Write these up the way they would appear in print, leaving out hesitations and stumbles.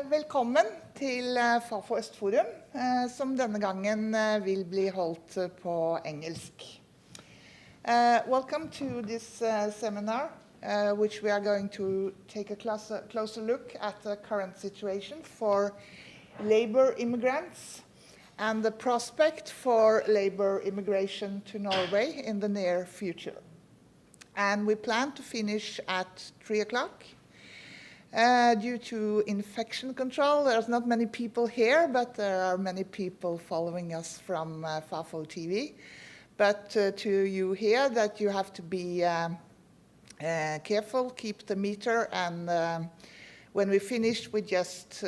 Velkommen til Fafo Østforum, som denne gangen vil bli holdt på engelsk. Welcome to this seminar, which we are going to take a closer look at the current situation for labor immigrants and the prospect for labor immigration to Norway in the near future. And we plan to finish at 3 o'clock. Due to infection control, there's not many people here, but there are many people following us from Fafo TV. But to you here, that you have to be careful, keep the meter, and when we finish, we just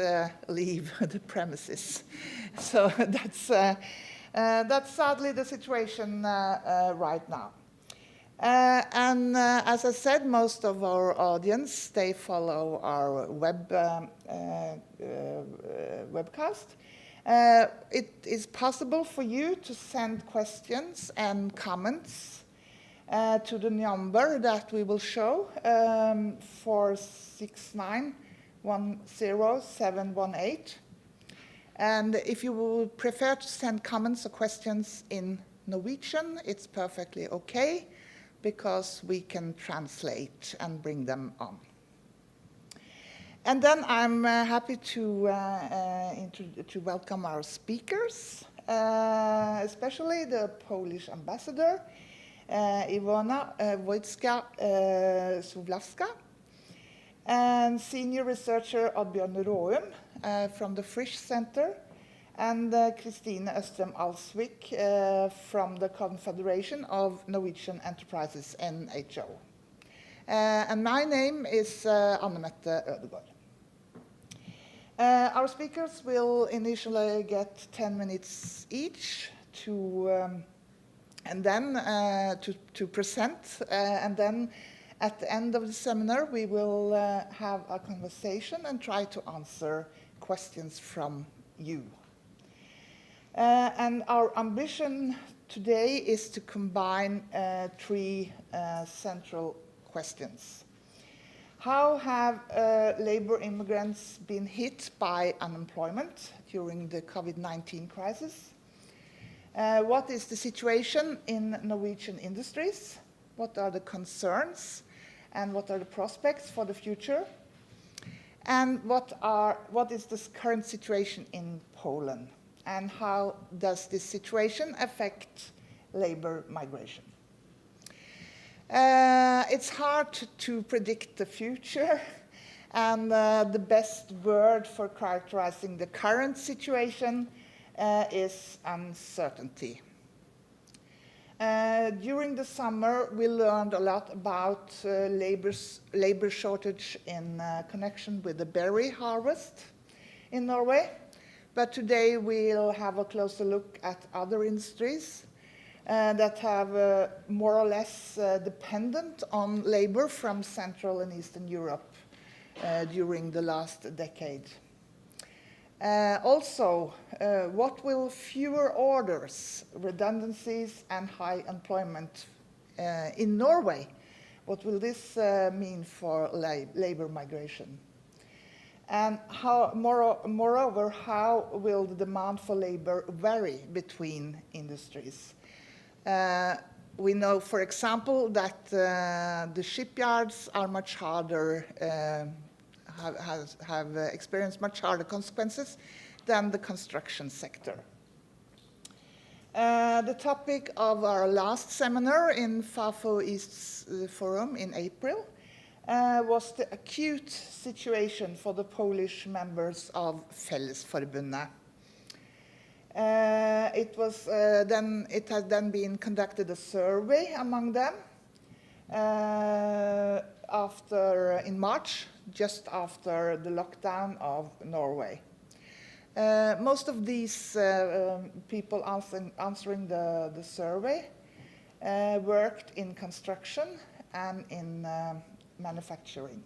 leave the premises. So that's sadly the situation right now. And as I said, most of our audience, they follow our webcast. It is possible for you to send questions and comments to the number that we will show, 469100718. And if you would prefer to send comments or questions in Norwegian, it's perfectly okay, because we can translate and bring them on. And then I'm happy to welcome our speakers, especially the Polish ambassador, Iwona Wojcicka-Słowacka, and senior researcher Oddbjørn Råum from the Frisch Center, and Kristine Østrem Alsvik from the Confederation of Norwegian Enterprises, NHO. And my name is Anne-Mette Ødegaard. Our speakers will initially get 10 minutes each and then to present, and then at the end of the seminar we will have a conversation and try to answer questions from you. And our ambition today is to combine three central questions. How have labor immigrants been hit by unemployment during the COVID-19 crisis? What is the situation in Norwegian industries? What are the concerns and what are the prospects for the future? And what is the current situation in Poland? And how does this situation affect labor migration? It's hard to predict the future, and the best word for characterizing the current situation is uncertainty. During the summer, we learned a lot about labor shortage in connection with the berry harvest in Norway. But today we'll have a closer look at other industries that have more or less dependent on labor from Central and Eastern Europe during the last decade. Also, what will fewer orders, redundancies, and high employment in Norway, what will this mean for labor migration? And moreover, how will the demand for labor vary between industries? We know, for example, that the shipyards are much harder, have experienced much harder consequences than the construction sector. The topic of our last seminar in Fafo Østforum in April was the acute situation for the Polish members of Fellesforbundet. It has then been conducted a survey among them in March, just after the lockdown of Norway. Most of these people answering the survey worked in construction and in manufacturing.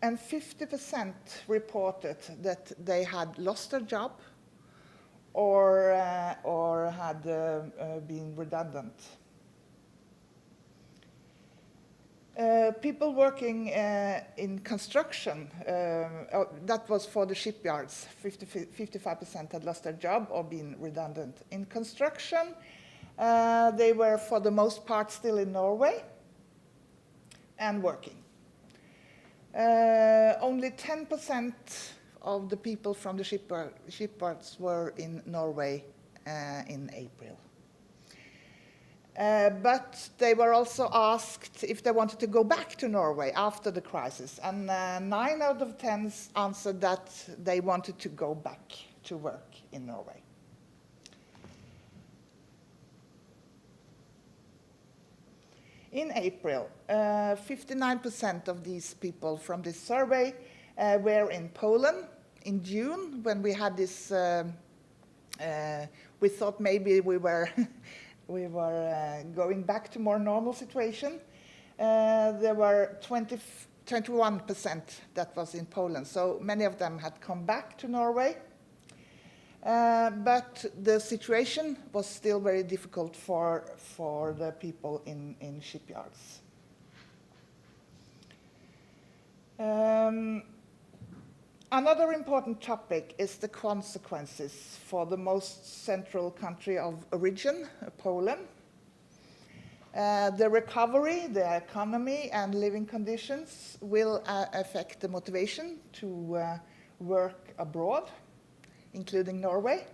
And 50% reported that they had lost their job or had been redundant. People working in construction, that was for the shipyards, 55% had lost their job or been redundant. In construction, they were for the most part still in Norway and working. Only 10% of the people from the shipyards were in Norway in April. But they were also asked if they wanted to go back to Norway after the crisis, and 9 out of 10 answered that they wanted to go back to work in Norway. In April, 59% of these people from this survey were in Poland. In June, when we had this, we thought maybe we were going back to more normal situation. There were 21% that was in Poland, so many of them had come back to Norway. But the situation was still very difficult for the people in shipyards. Another important topic is the consequences for the most central country of origin, Poland. The recovery, the economy, and living conditions will affect the motivation to work abroad, including Norway.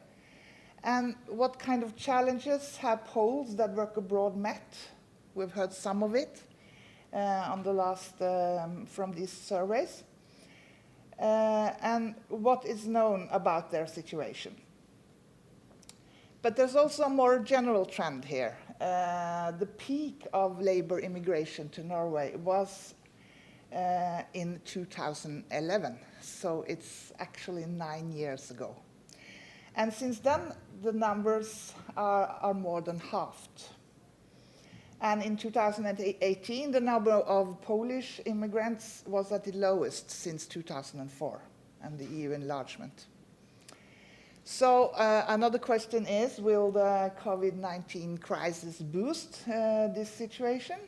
And what kind of challenges have Poles that work abroad met? We've heard some of it on the last from these surveys. And what is known about their situation. But there's also a more general trend here. The peak of labor immigration to Norway was in 2011, so it's actually 9 years ago. And since then, the numbers are more than halved. And in 2018, the number of Polish immigrants was at the lowest since 2004 and the EU enlargement. So another question is, will the COVID-19 crisis boost this situation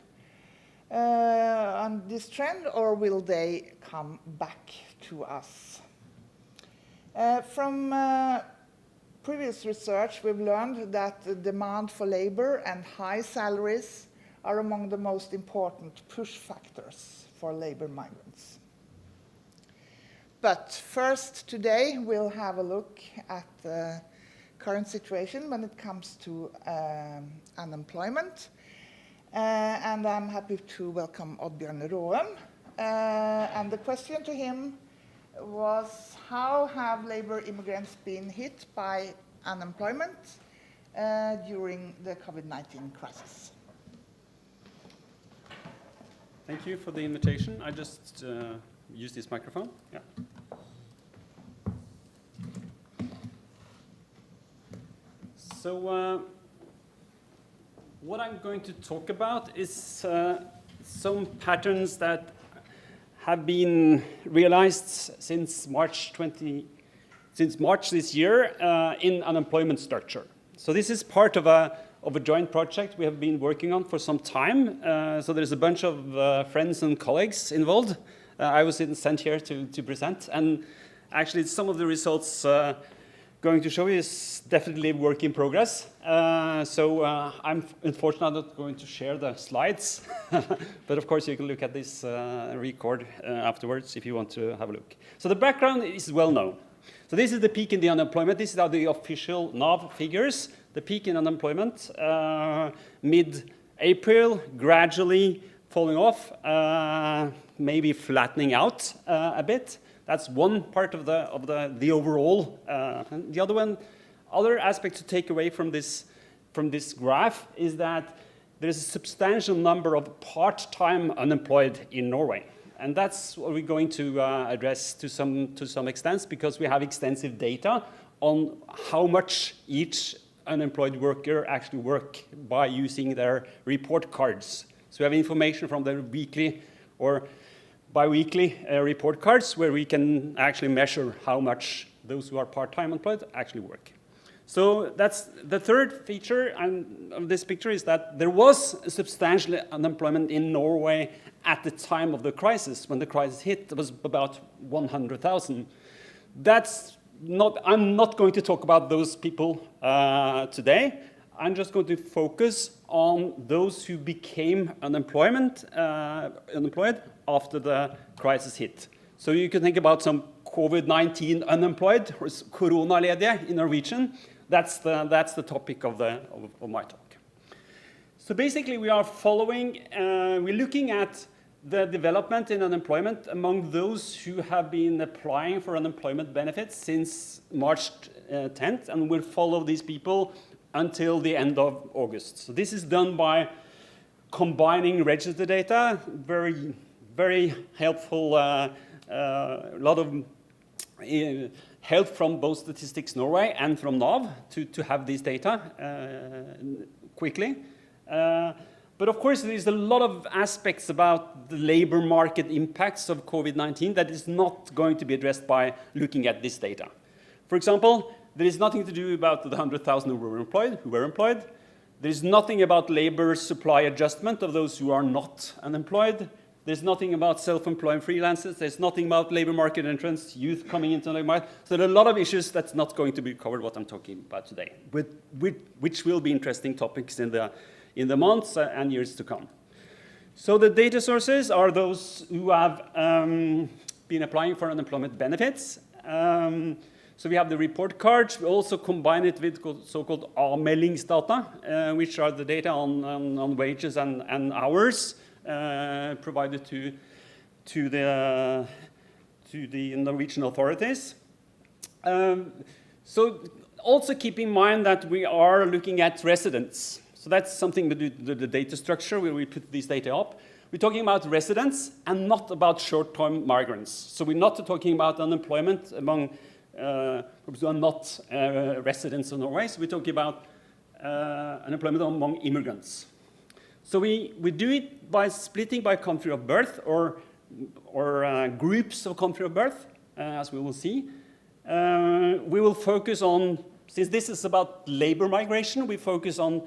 and this trend, or will they come back to us? From previous research, we've learned that the demand for labor and high salaries are among the most important push factors for labor migrants. But first, today, we'll have a look at the current situation when it comes to unemployment. And I'm happy to welcome Oddbjørn Råum. And the question to him was, how have labor immigrants been hit by unemployment during the COVID-19 crisis? Thank you for the invitation. I just use this microphone. Yeah. So what I'm going to talk about is some patterns that have been realized since March this year in unemployment structure. So this is part of a joint project we have been working on for some time. So there's a bunch of friends and colleagues involved. I was sent here to present, and actually some of the results going to show you is definitely work in progress. So I'm unfortunately not going to share the slides, but of course you can look at this record afterwards if you want to have a look. So the background is well known. So this is the peak in the unemployment. These are the official NAV figures. The peak in unemployment, mid-April, gradually falling off, maybe flattening out a bit. That's one part of the overall. And the other aspect to take away from this graph is that there's a substantial number of part-time unemployed in Norway. And that's what we're going to address to some extent, because we have extensive data on how much each unemployed worker actually work by using their report cards. So we have information from their weekly or bi-weekly report cards where we can actually measure how much those who are part-time employed actually work. So that's the third feature of this picture, is that there was substantial unemployment in Norway at the time of the crisis. When the crisis hit, it was about 100,000. I'm not going to talk about those people today. I'm just going to focus on those who became unemployed after the crisis hit. So you can think about some COVID-19 unemployed, or koronatiltakene in Norwegian. That's the topic of my talk. So basically, we are we're looking at the development in unemployment among those who have been applying for unemployment benefits since March 10th, and we'll follow these people until the end of August. So this is done by combining register data, very, very helpful, a lot of help from both Statistics Norway and from NAV to have these data quickly. But of course, there's a lot of aspects about the labor market impacts of COVID-19 that is not going to be addressed by looking at this data. For example, there is nothing to do about the 100,000 who were employed. There is nothing about labor supply adjustment of those who are not unemployed. There's nothing about self-employed freelancers. There's nothing about labor market entrance, youth coming into the labor market. So there are a lot of issues that's not going to be covered, what I'm talking about today, which will be interesting topics in the months and years to come. So the data sources are those who have been applying for unemployment benefits. So we have the report cards. We also combine it with so-called avmeldingsdata, which are the data on wages and hours provided to the Norwegian authorities. So also keep in mind that we are looking at residents. So that's something to do with the data structure where we put these data up. We're talking about residents and not about short-term migrants. So we're not talking about unemployment among who are not residents of Norway. So we're talking about unemployment among immigrants. So we do it by splitting by country of birth or groups of country of birth, as we will see. We will focus on, since this is about labor migration, we focus on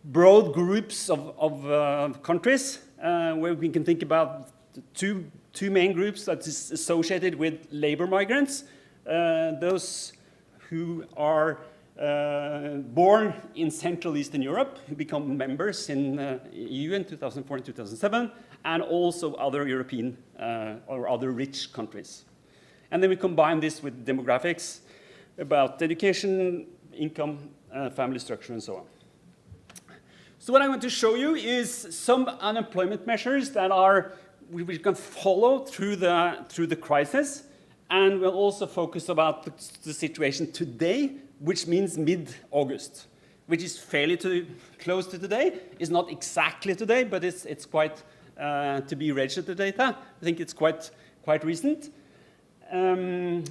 broad groups of countries where we can think about two main groups that is associated with labor migrants. Those who are born in Central Eastern Europe, who become members in EU in 2004 and 2007, and also other European or other rich countries. And then we combine this with demographics about education, income, family structure, and so on. So what I want to show you is some unemployment measures that we can follow through the crisis, and we'll also focus about the situation today, which means mid-August, which is fairly close to today. It's not exactly today, but it's quite to be registered data. I think it's quite recent. And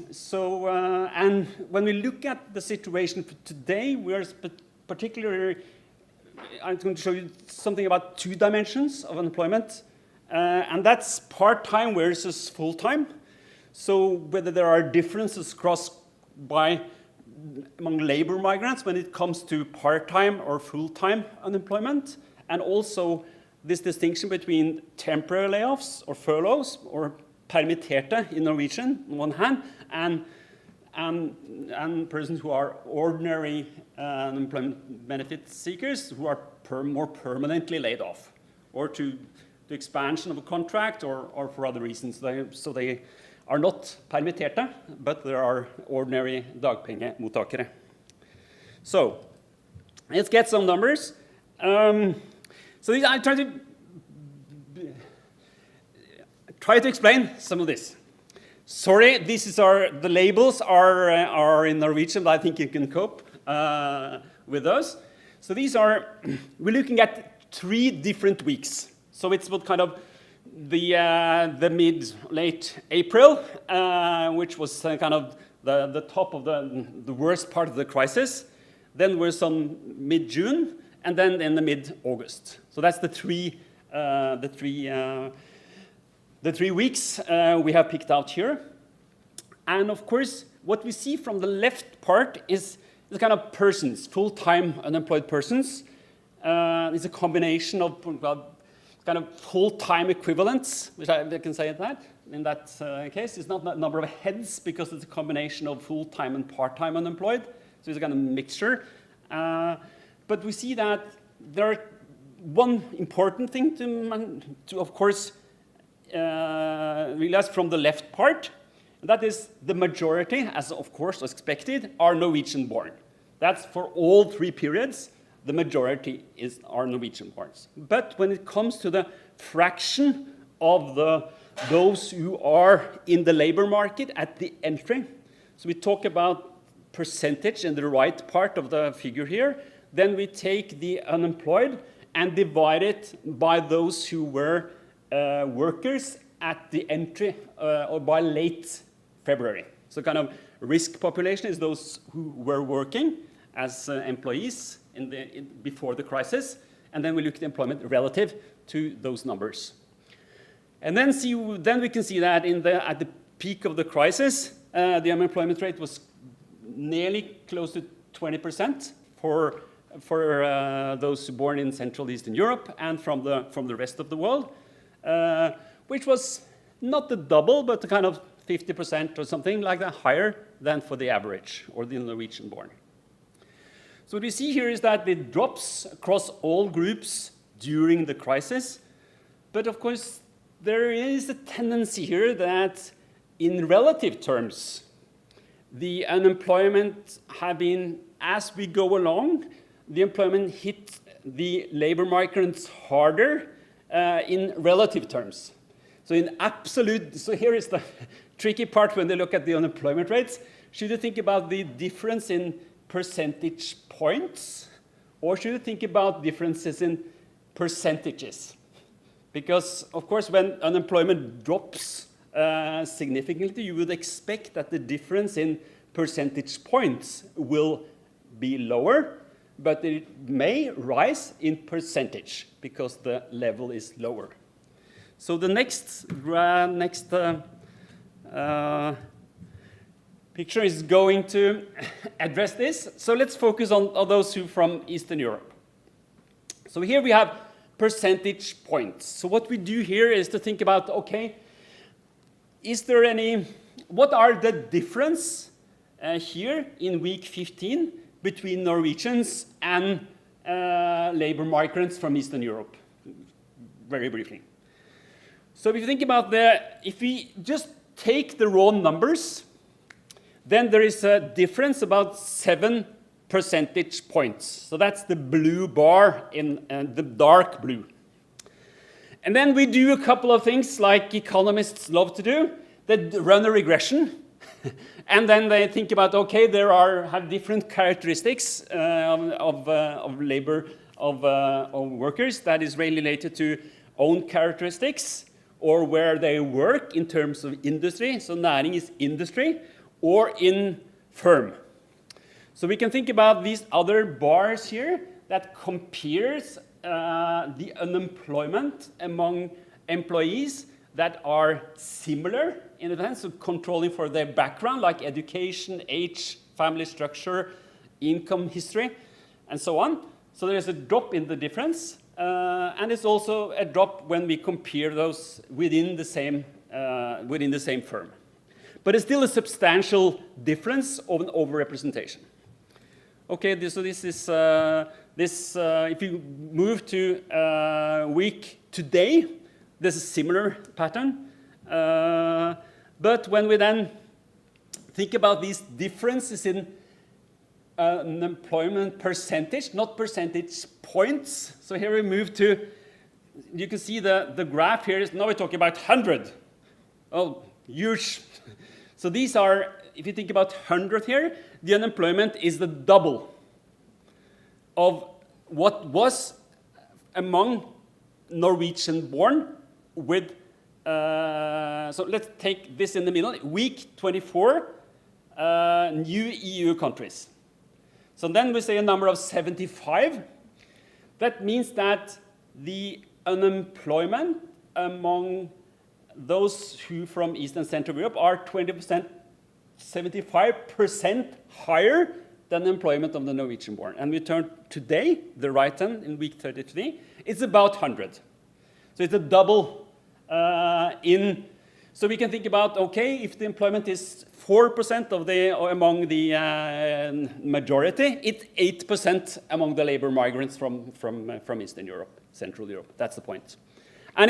when we look at the situation for today, we're particularly, I'm going to show you something about 2 dimensions of unemployment, and that's part-time versus full-time. So whether there are differences among labor migrants when it comes to part-time or full-time unemployment, and also this distinction between temporary layoffs or furloughs or permitterte in Norwegian on one hand, and persons who are ordinary unemployment benefit seekers who are more permanently laid off, or to the expansion of a contract or for other reasons. So they are not permitterte, but there are ordinary dagpengemottakere. So let's get some numbers. So I try to explain some of this. Sorry, the labels are in Norwegian, but I think you can cope with those. So we're looking at 3 different weeks. So it's what kind of the mid-late April, which was kind of the top of the worst part of the crisis. Then we're some mid-June, and then in the mid-August. So that's the three weeks we have picked out here. And of course, what we see from the left part is It's kind of persons, full-time unemployed persons. It's a combination of kind of full-time equivalents, which I can say that. In that case, it's not a number of heads because it's a combination of full-time and part-time unemployed. So it's a kind of mixture. But we see that there are one important thing to of course, realize from the left part. And that is the majority, as of course expected, are Norwegian-born. That's for all 3 periods. The majority are Norwegian-born. But when it comes to the fraction of those who are in the labor market at the entry, so we talk about percentage in the right part of the figure here, then we take the unemployed and divide it by those who were workers at the entry or by late February. So kind of risk population is those who were working as employees before the crisis, and then we look at employment relative to those numbers. And then we can see that at the peak of the crisis, the unemployment rate was nearly close to 20% for those born in Central Eastern Europe and from the rest of the world, which was not the double, but the kind of 50% or something like that higher than for the average or the Norwegian-born. So what we see here is that it drops across all groups during the crisis, but of course there is a tendency here that in relative terms, the unemployment have been, as we go along, the employment hit the labor migrants harder in relative terms. So in absolute, so here is the tricky part when they look at the unemployment rates. Should you think about the difference in percentage points, or should you think about differences in percentages? Because, of course, when unemployment drops significantly, you would expect that the difference in percentage points will be lower, but it may rise in percentage because the level is lower. So the next picture is going to address this. So let's focus on those who from Eastern Europe. So here we have percentage points. So what we do here is to think about, okay, what are the difference here in week 15 between Norwegians and labor migrants from Eastern Europe? Very briefly. So if you think about if we just take the raw numbers, then there is a difference about 7 percentage points. So that's the blue bar in the dark blue. And then we do a couple of things like economists love to do. They run a regression. And then they think about, okay, have different characteristics of labor, of workers that is related to own characteristics or where they work in terms of industry. So næring is industry, or in firm. So we can think about these other bars here that compares the unemployment among employees that are similar in a sense of controlling for their background, like education, age, family structure, income history, and so on. So there's a drop in the difference, and it's also a drop when we compare those within the same firm. But it's still a substantial difference of an overrepresentation. Okay, so this is if you move to week today, there's a similar pattern. But when we then think about these differences in unemployment percentage, not percentage points. So here we move to, you can see the graph here is, now we're talking about 100. Oh, huge. So these are, if you think about 100 here, the unemployment is the double of what was among Norwegian-born with, so let's take this in the middle, week 24, new EU countries. So then we say a number of 75. That means that the unemployment among those who from East and Central Europe are 20%, 75% higher than the employment of the Norwegian-born. And we turn today, the right hand, in week 33, it's about 100. So it's a double so we can think about, okay, if the employment is 4% among the majority, it's 8% among the labor migrants from Eastern Europe, Central Europe. That's the point. And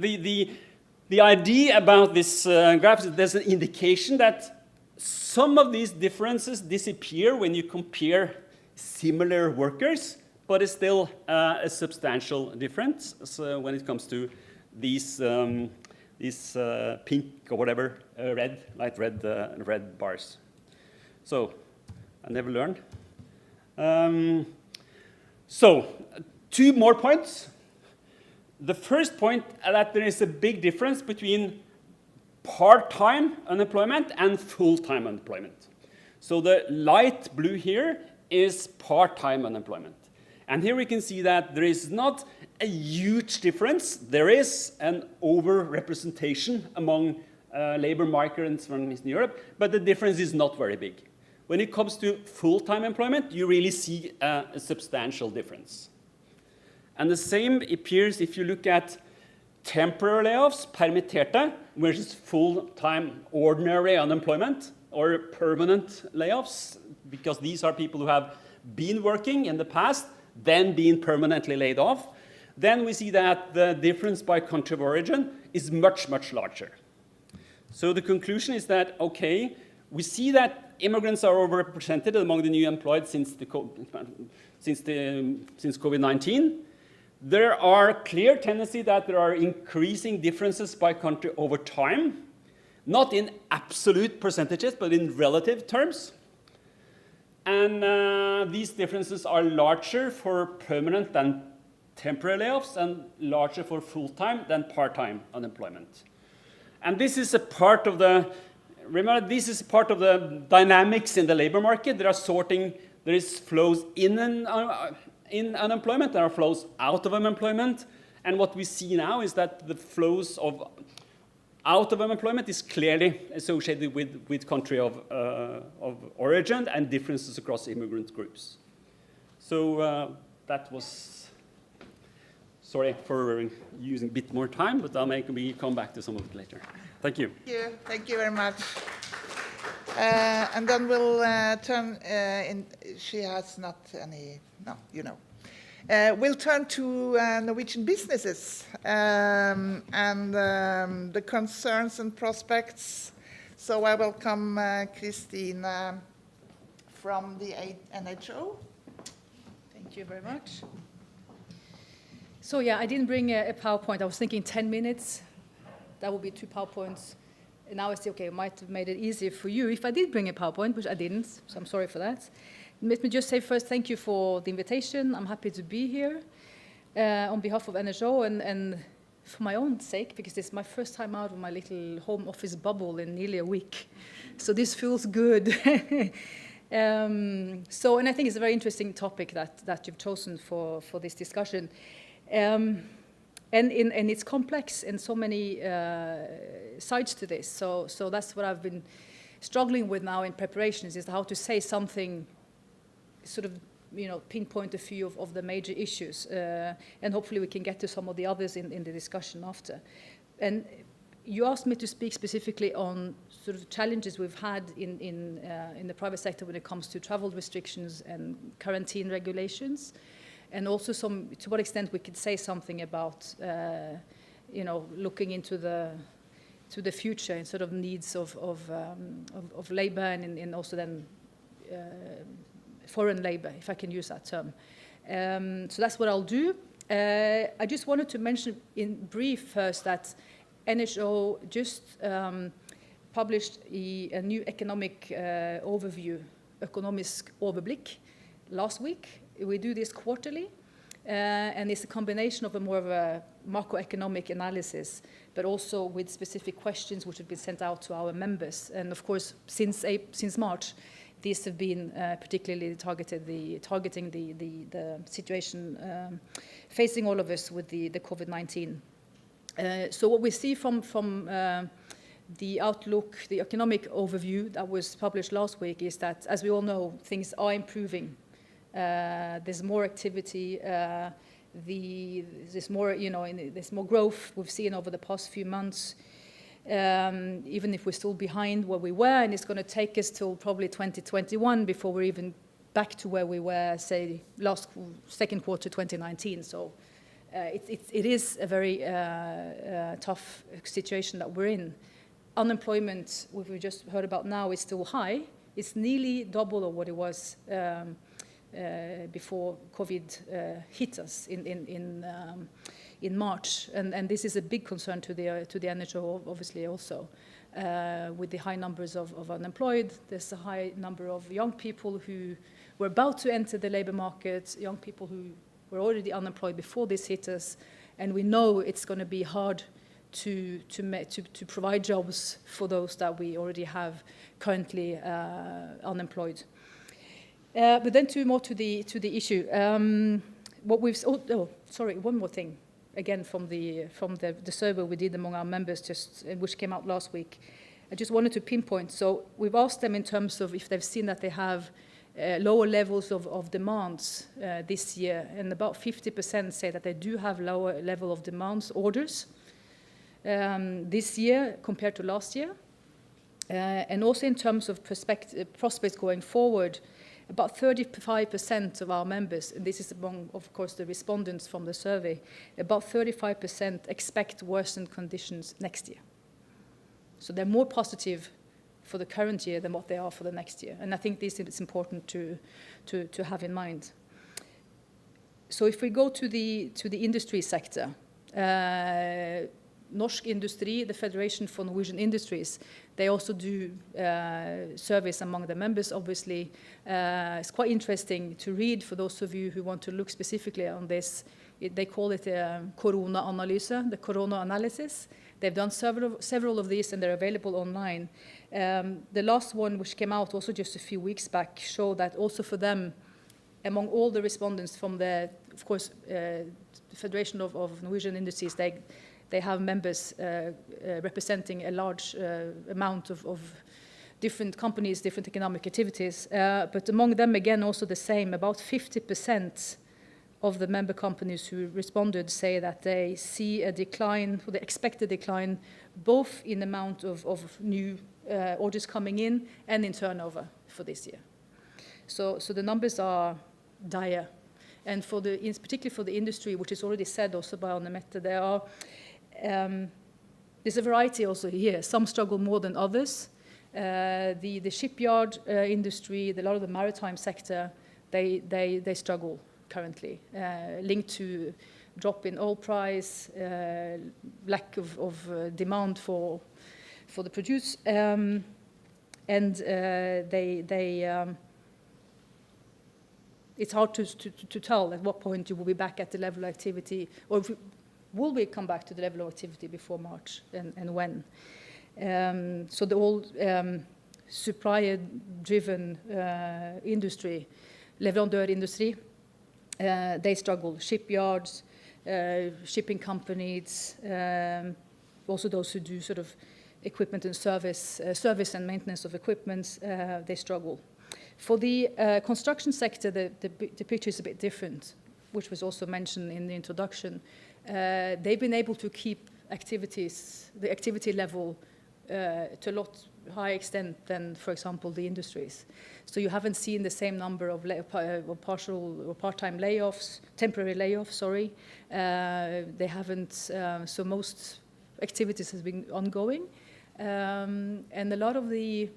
the idea about this graph is there's an indication that some of these differences disappear when you compare similar workers, but it's still a substantial difference when it comes to these pink or whatever, light red bars. So, I never learned. So, 2 more points. The first point is that there is a big difference between part-time unemployment and full-time unemployment. So the light blue here is part-time unemployment. And here we can see that there is not a huge difference. There is an overrepresentation among labor migrants from Eastern Europe, but the difference is not very big. When it comes to full-time employment, you really see a substantial difference. And the same appears if you look at temporary layoffs, permitterte, versus full-time ordinary unemployment or permanent layoffs, because these are people who have been working in the past, then being permanently laid off. Then we see that the difference by country of origin is much, much larger. So the conclusion is that, okay, we see that immigrants are overrepresented among the new employed since COVID-19. There are clear tendency that there are increasing differences by country over time, not in absolute percentages, but in relative terms. And these differences are larger for permanent than temporary layoffs and larger for full-time than part-time unemployment. And this is a part of the, remember, this is part of the dynamics in the labor market. There is flows in unemployment, there are flows out of unemployment. And what we see now is that the flows out of unemployment is clearly associated with country of origin and differences across immigrant groups. So that was, sorry for using a bit more time, but I'll maybe come back to some of it later. Thank you. Thank you very much. And then we'll turn she has not any, no, you know. We'll turn to Norwegian businesses and the concerns and prospects. So I welcome Christine from the NHO. Thank you very much. So yeah, I didn't bring a PowerPoint. I was thinking 10 minutes. That would be 2 PowerPoints. And now I say, okay, it might have made it easier for you if I did bring a PowerPoint, which I didn't, so I'm sorry for that. Let me just say first, thank you for the invitation. I'm happy to be here on behalf of NHO and for my own sake, because this is my first time out of my little home office bubble in nearly a week. So this feels good. And I think it's a very interesting topic that you've chosen for this discussion. And it's complex and so many sides to this. So that's what I've been struggling with now in preparations, is how to say something sort of, pinpoint a few of the major issues. And hopefully we can get to some of the others in the discussion after. And you asked me to speak specifically on sort of challenges we've had in the private sector when it comes to travel restrictions and quarantine regulations. And also to what extent we could say something about, looking into the future and sort of needs of labor and also then foreign labor, if I can use that term. So that's what I'll do. I just wanted to mention in brief first that NHO just published a new economic overview, økonomisk overblikk, last week. We do this quarterly, and it's a combination of more of a macroeconomic analysis, but also with specific questions which have been sent out to our members. And of course, since March, these have been particularly targeting the situation facing all of us with the COVID-19. So what we see from the outlook, the economic overview that was published last week is that, as we all know, things are improving. There's more activity. There's more, there's more growth we've seen over the past few months. Even if we're still behind where we were, and it's going to take us till probably 2021 before we're even back to where we were, say, second quarter 2019. So it is a very tough situation that we're in. Unemployment, which we just heard about now, is still high. It's nearly double of what it was before COVID hit us in March, and this is a big concern to the NHO, obviously also. With the high numbers of unemployed, there's a high number of young people who were about to enter the labor market, young people who were already unemployed before this hit us, and we know it's going to be hard to provide jobs for those that we already have currently unemployed. But then more to the issue. What we've one more thing. Again, from the survey we did among our members, which came out last week, I just wanted to pinpoint. So we've asked them in terms of if they've seen that they have lower levels of demands this year, and about 50% say that they do have lower level of demands orders this year compared to last year, and also in terms of prospects going forward. About 35% of our members, and this is among, of course, the respondents from the survey, about 35% expect worsened conditions next year. So they're more positive for the current year than what they are for the next year. And I think this is important to have in mind. So if we go to the industry sector, Norsk Industri, the Federation for Norwegian Industries, they also do surveys among the members, obviously. It's quite interesting to read for those of you who want to look specifically on this. They call it koronaanalyse, the corona analysis. They've done several of these, and they're available online. The last one, which came out also just a few weeks back, showed that also for them, among all the respondents from the Federation of Norwegian Industries, they have members representing a large amount of different companies, different economic activities. But among them, again, also the same, about 50% of the member companies who responded say that they see a decline, or they expect a decline, both in amount of new orders coming in and in turnover for this year. So the numbers are dire. And particularly for the industry, which is already said also by Anne Mette, there's a variety also here. Some struggle more than others. The shipyard industry, a lot of the maritime sector, they struggle currently, linked to drop in oil price, lack of demand for the produce, and it's hard to tell at what point you will be back at the level of activity, or will we come back to the level of activity before March, and when? So the old supplier-driven industry, leverandørindustri, they struggle. Shipyards, shipping companies, also those who do sort of equipment and service and maintenance of equipment, they struggle. For the construction sector, the picture is a bit different, which was also mentioned in the introduction. They've been able to keep the activity level to a lot higher extent than, for example, the industries. So you haven't seen the same number of partial or part-time layoffs, temporary layoffs, sorry. They haven't, so most activities has been ongoing. And a lot of the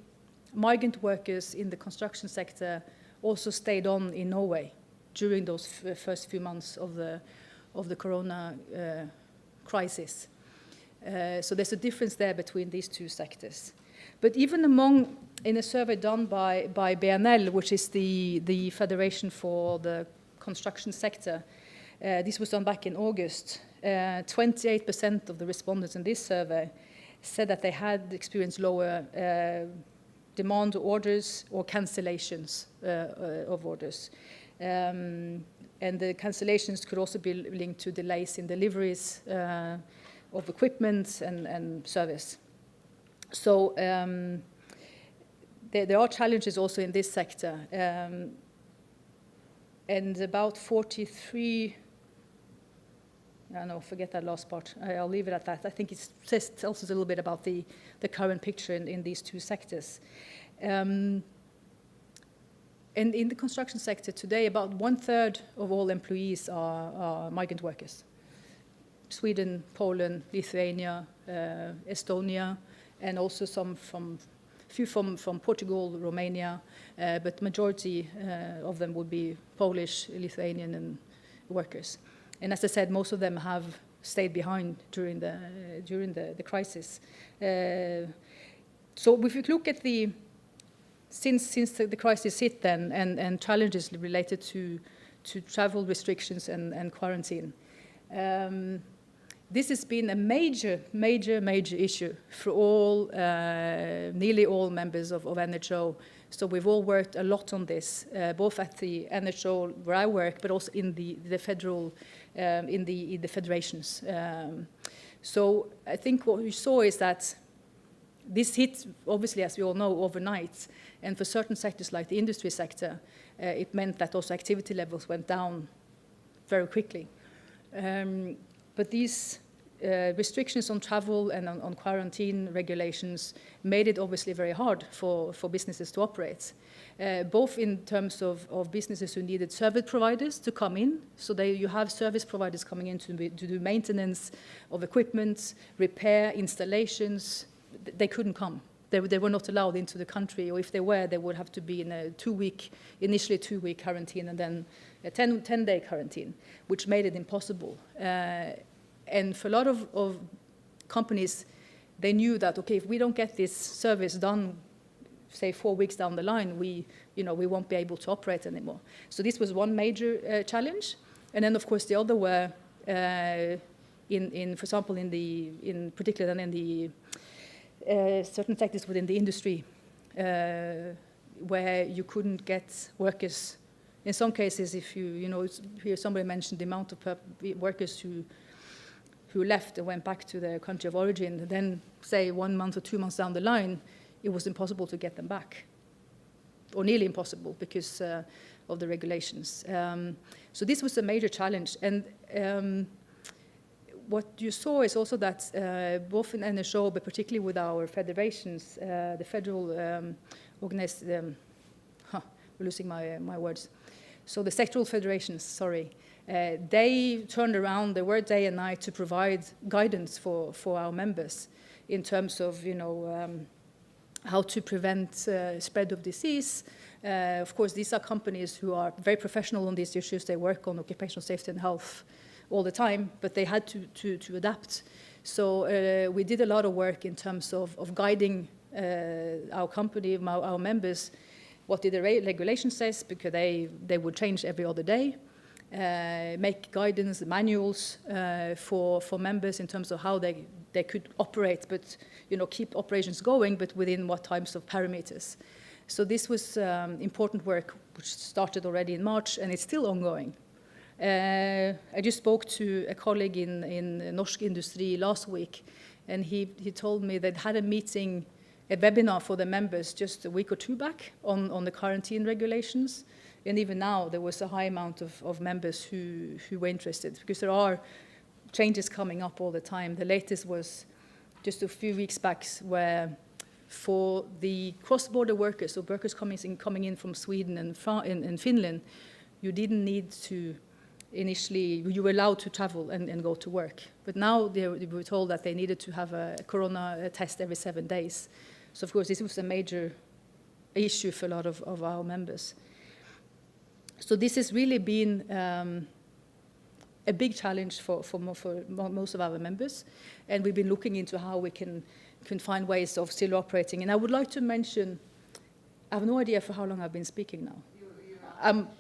migrant workers in the construction sector also stayed on in Norway during those first few months of the corona crisis. So there's a difference there between these two sectors. But even in a survey done by BNL, which is the Federation for the Construction Sector, this was done back in August, 28% of the respondents in this survey said that they had experienced lower demand orders or cancellations of orders. And the cancellations could also be linked to delays in deliveries of equipment and service. So there are challenges also in this sector. And about 43, no, forget that last part. I'll leave it at that. I think it tells us a little bit about the current picture in these two sectors. And in the construction sector today, about 1/3 of all employees are migrant workers. Sweden, Poland, Lithuania, Estonia, and also few from Portugal, Romania, but majority of them would be Polish, Lithuanian, and workers. And as I said, most of them have stayed behind during the crisis. So if you look at since the crisis hit then, and challenges related to travel restrictions and quarantine, this has been a major issue for nearly all members of NHO. So we've all worked a lot on this, both at the NHO where I work, but also in the federal, in the federations. So I think what we saw is that this hit, obviously, as we all know, overnight. And for certain sectors like the industry sector, it meant that also activity levels went down very quickly. But these restrictions on travel and on quarantine regulations made it obviously very hard for businesses to operate, both in terms of businesses who needed service providers to come in. So you have service providers coming in to do maintenance of equipment, repair, installations. They couldn't come. They were not allowed into the country, or if they were, they would have to be in a initially 2-week quarantine and then a 10-day quarantine, which made it impossible. And for a lot of companies, they knew that, okay, if we don't get this service done, say 4 weeks down the line, we won't be able to operate anymore. So this was one major challenge. And then, of course, the other were, for example, in particular in the certain sectors within the industry, where you couldn't get workers. In some cases, if you hear somebody mention the amount of workers who left and went back to their country of origin, then say 1 month or 2 months down the line, it was impossible to get them back, or nearly impossible because of the regulations. So this was a major challenge. And what you saw is also that both in NHO, but particularly with our federations, the federal we're losing my words. So the sectoral federations, sorry, they turned around, they worked day and night to provide guidance for our members in terms of, how to prevent spread of disease. Of course, these are companies who are very professional on these issues. They work on occupational safety and health all the time, but they had to adapt. So we did a lot of work in terms of guiding our company, our members. What did the regulation says, because they would change every other day. Make guidance, manuals for members in terms of how they could operate, but keep operations going, but within what types of parameters. So this was important work which started already in March, and it's still ongoing. I just spoke to a colleague in norske industry last week, and he told me they'd had a webinar for the members just a week or two back on the quarantine regulations. And even now, there was a high amount of members who were interested, because there are changes coming up all the time. The latest was just a few weeks back, where for the cross-border workers, so workers coming in from Sweden and Finland, you didn't need to initially, you were allowed to travel and go to work. But now they were told that they needed to have a corona test every 7 days. So of course, this was a major issue for a lot of our members. So this has really been a big challenge for most of our members, and we've been looking into how we can find ways of still operating. And I would like to mention, I have no idea for how long I've been speaking now.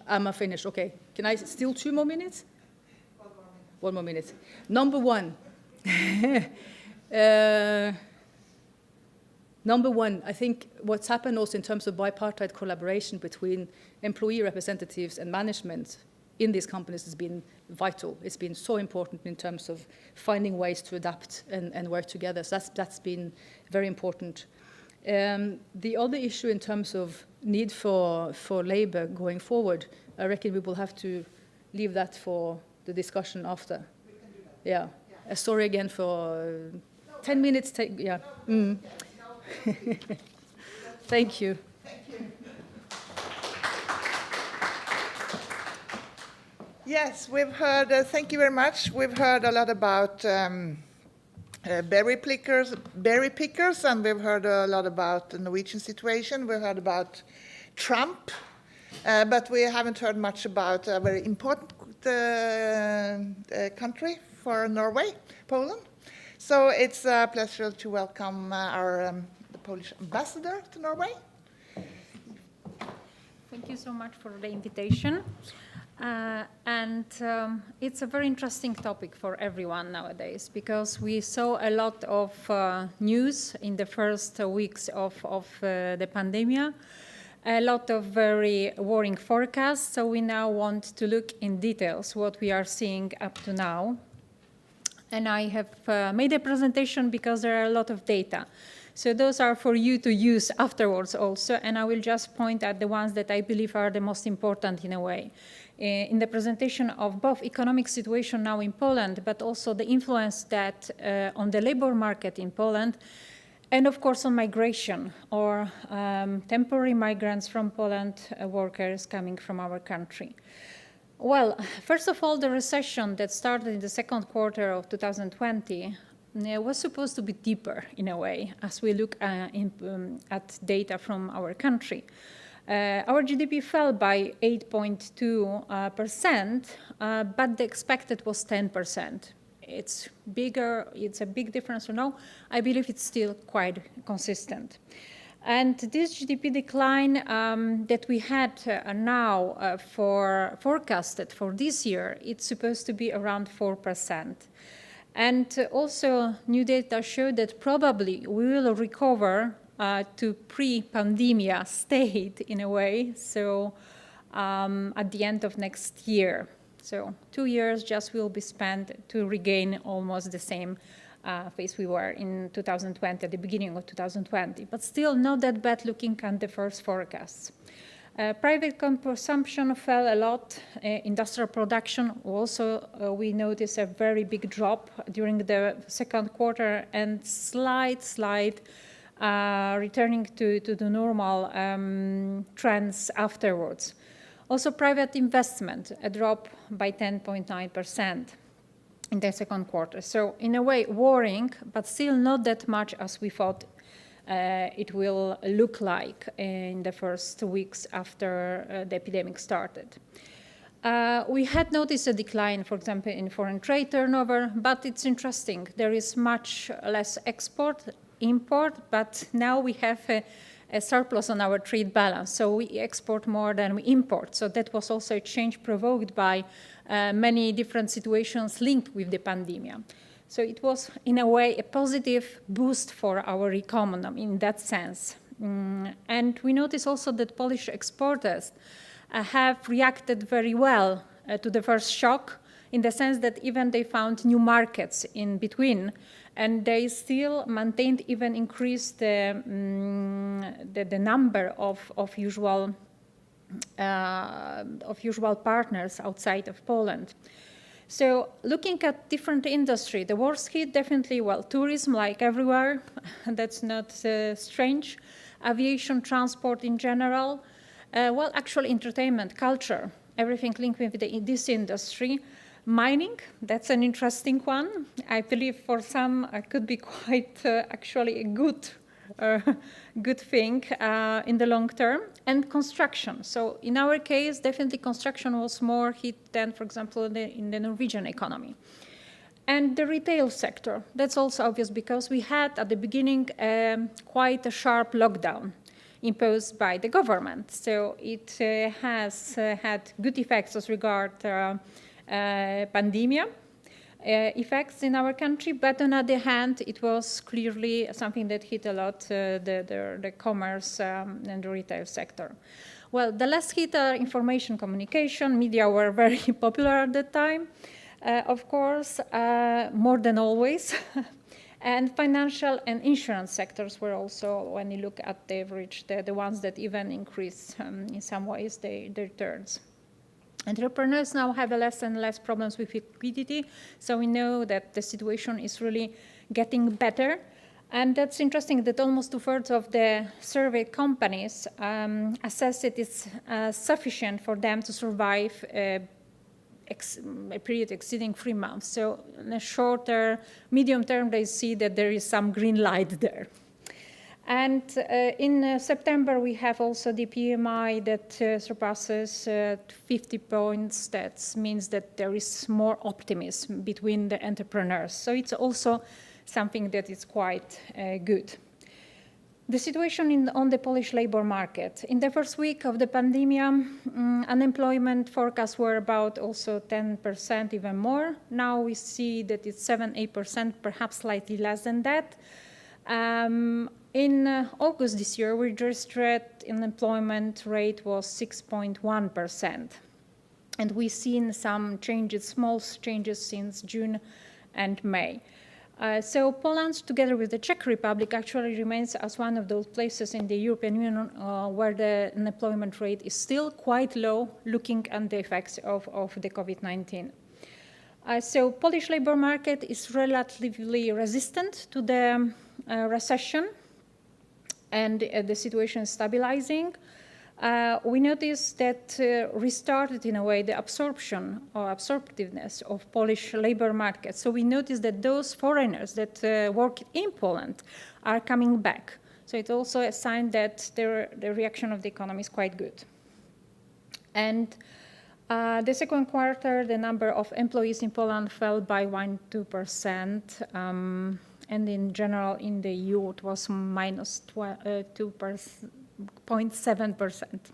I'm finished, okay. Can I still 2 more minutes? 1 more minute. Number one. Number one, I think what's happened also in terms of bipartite collaboration between employee representatives and management in these companies has been vital. It's been so important in terms of finding ways to adapt and work together. So that's been very important. The other issue in terms of need for labor going forward, I reckon we will have to leave that for the discussion after. We can do that. Yeah. Yeah. Sorry again for 10 minutes. Yeah. Mm. Thank you. Thank you. Yes, we've heard, thank you very much. We've heard a lot about berry pickers, and we've heard a lot about the Norwegian situation. We've heard about Trump, but we haven't heard much about a very important country for Norway, Poland. So it's a pleasure to welcome the Polish ambassador to Norway. Thank you so much for the invitation. It's a very interesting topic for everyone nowadays, because we saw a lot of news in the first weeks of the pandemic, a lot of very worrying forecasts. So we now want to look in details what we are seeing up to now. And I have made a presentation because there are a lot of data. So those are for you to use afterwards also, and I will just point at the ones that I believe are the most important in a way. In the presentation of both economic situation now in Poland, but also the influence that on the labor market in Poland, and of course on migration or temporary migrants from Poland, workers coming from our country. Well, first of all, the recession that started in the second quarter of 2020 was supposed to be deeper in a way, as we look at data from our country. Our GDP fell by 8.2%, but the expected was 10%. It's bigger, it's a big difference or no? I believe it's still quite consistent. And this GDP decline that we had now forecasted for this year, it's supposed to be around 4%. And also new data show that probably we will recover to pre-pandemia state in a way, so at the end of next year. So 2 years just will be spent to regain almost the same phase we were in 2020, at the beginning of 2020, but still not that bad looking at the first forecasts. Private consumption fell a lot. Industrial production also, we noticed a very big drop during the second quarter, and slight returning to the normal trends afterwards. Also private investment, a drop by 10.9% in the second quarter. So in a way worrying, but still not that much as we thought it will look like in the first weeks after the epidemic started. We had noticed a decline, for example, in foreign trade turnover, but it's interesting. There is much less export, import, but now we have a surplus on our trade balance. So we export more than we import. So that was also a change provoked by many different situations linked with the pandemic. So it was, in a way, a positive boost for our economy in that sense. And we notice also that Polish exporters have reacted very well to the first shock, in the sense that even they found new markets in between, and they still maintained, even increased the number of usual partners outside of Poland. So looking at different industry, the worst hit definitely, well, tourism like everywhere, that's not strange. Aviation, transport in general, well, actually entertainment, culture, everything linked with this industry. Mining, that's an interesting one. I believe for some could be quite actually a good thing in the long term. And construction. So in our case, definitely construction was more hit than, for example, in the Norwegian economy. And the retail sector, that's also obvious because we had at the beginning quite a sharp lockdown imposed by the government. So it has had good effects as regard pandemic effects in our country, but on the other hand, it was clearly something that hit a lot the commerce and the retail sector. Well, the last hit are information communication. Media were very popular at that time, of course, more than always. And financial and insurance sectors were also, when you look at the average, the ones that even increased in some ways their returns. Entrepreneurs now have less and less problems with liquidity, so we know that the situation is really getting better. And that's interesting that almost 2/3 of the surveyed companies assess it is sufficient for them to survive a period exceeding 3 months. So in a shorter, medium term, they see that there is some green light there. And in September, we have also the PMI that surpasses 50 points. That means that there is more optimism between the entrepreneurs. So it's also something that is quite good. The situation on the Polish labor market. In the first week of the pandemic, unemployment forecasts were about also 10%, even more. Now we see that it's 7-8%, perhaps slightly less than that. In August this year, we registered unemployment rate was 6.1%. And we've seen some changes, small changes since June and May. So Poland, together with the Czech Republic, actually remains as one of those places in the European Union where the unemployment rate is still quite low, looking at the effects of the COVID-19. So Polish labor market is relatively resistant to the recession, and the situation is stabilizing. We noticed that restarted in a way the absorption or absorptiveness of Polish labor market. So we noticed that those foreigners that work in Poland are coming back. So it's also a sign that the reaction of the economy is quite good. And the second quarter, the number of employees in Poland fell by 1-2%. And in general, in the EU, it was minus 2.7%.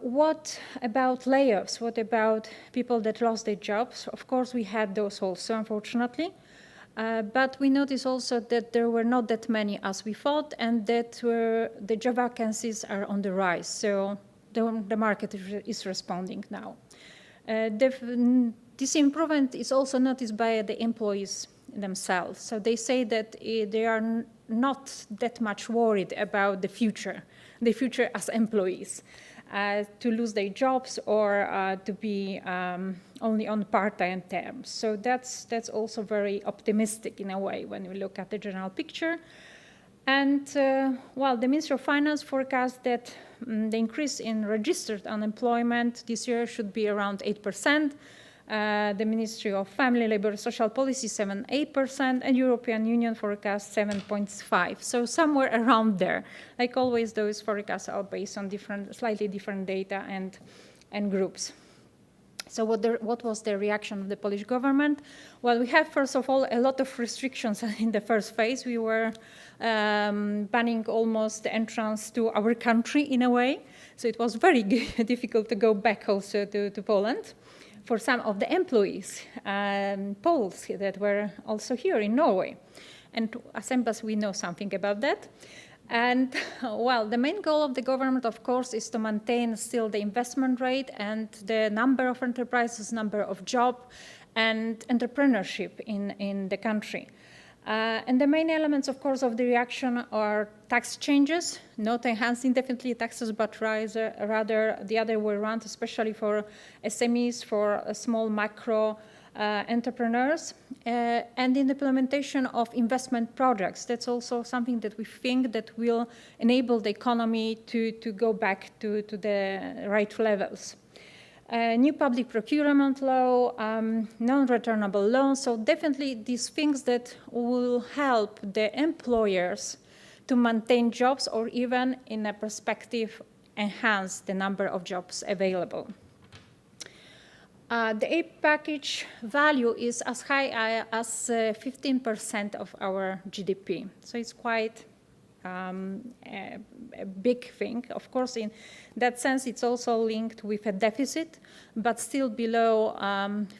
What about layoffs? What about people that lost their jobs? Of course, we had those also, unfortunately. But we noticed also that there were not that many as we thought, and that the job vacancies are on the rise. So the market is responding now. This improvement is also noticed by the employees themselves. So they say that they are not that much worried about the future as employees, to lose their jobs or to be only on part-time terms. So that's also very optimistic in a way when we look at the general picture. And well, the Ministry of Finance forecasts that the increase in registered unemployment this year should be around 8%. The Ministry of Family, Labour and Social Policy 7-8%, and European Union forecast 7.5%. So somewhere around there. Like always, those forecasts are based on slightly different data and groups. So what was the reaction of the Polish government? Well, we have, first of all, a lot of restrictions in the first phase. We were banning almost the entrance to our country in a way. So it was very difficult to go back also to Poland for some of the employees, Poles that were also here in Norway. And as embassy, we know something about that. And well, the main goal of the government, of course, is to maintain still the investment rate and the number of enterprises, number of jobs, and entrepreneurship in the country. And the main elements, of course, of the reaction are tax changes, not enhancing definitely taxes, but rather the other way around, especially for SMEs, for small macro entrepreneurs, and in the implementation of investment projects. That's also something that we think that will enable the economy to go back to the right levels. New public procurement law, non-returnable loans. So definitely these things that will help the employers to maintain jobs or even in a perspective enhance the number of jobs available. The aid package value is as high as 15% of our GDP. So it's quite a big thing. Of course, in that sense, it's also linked with a deficit, but still below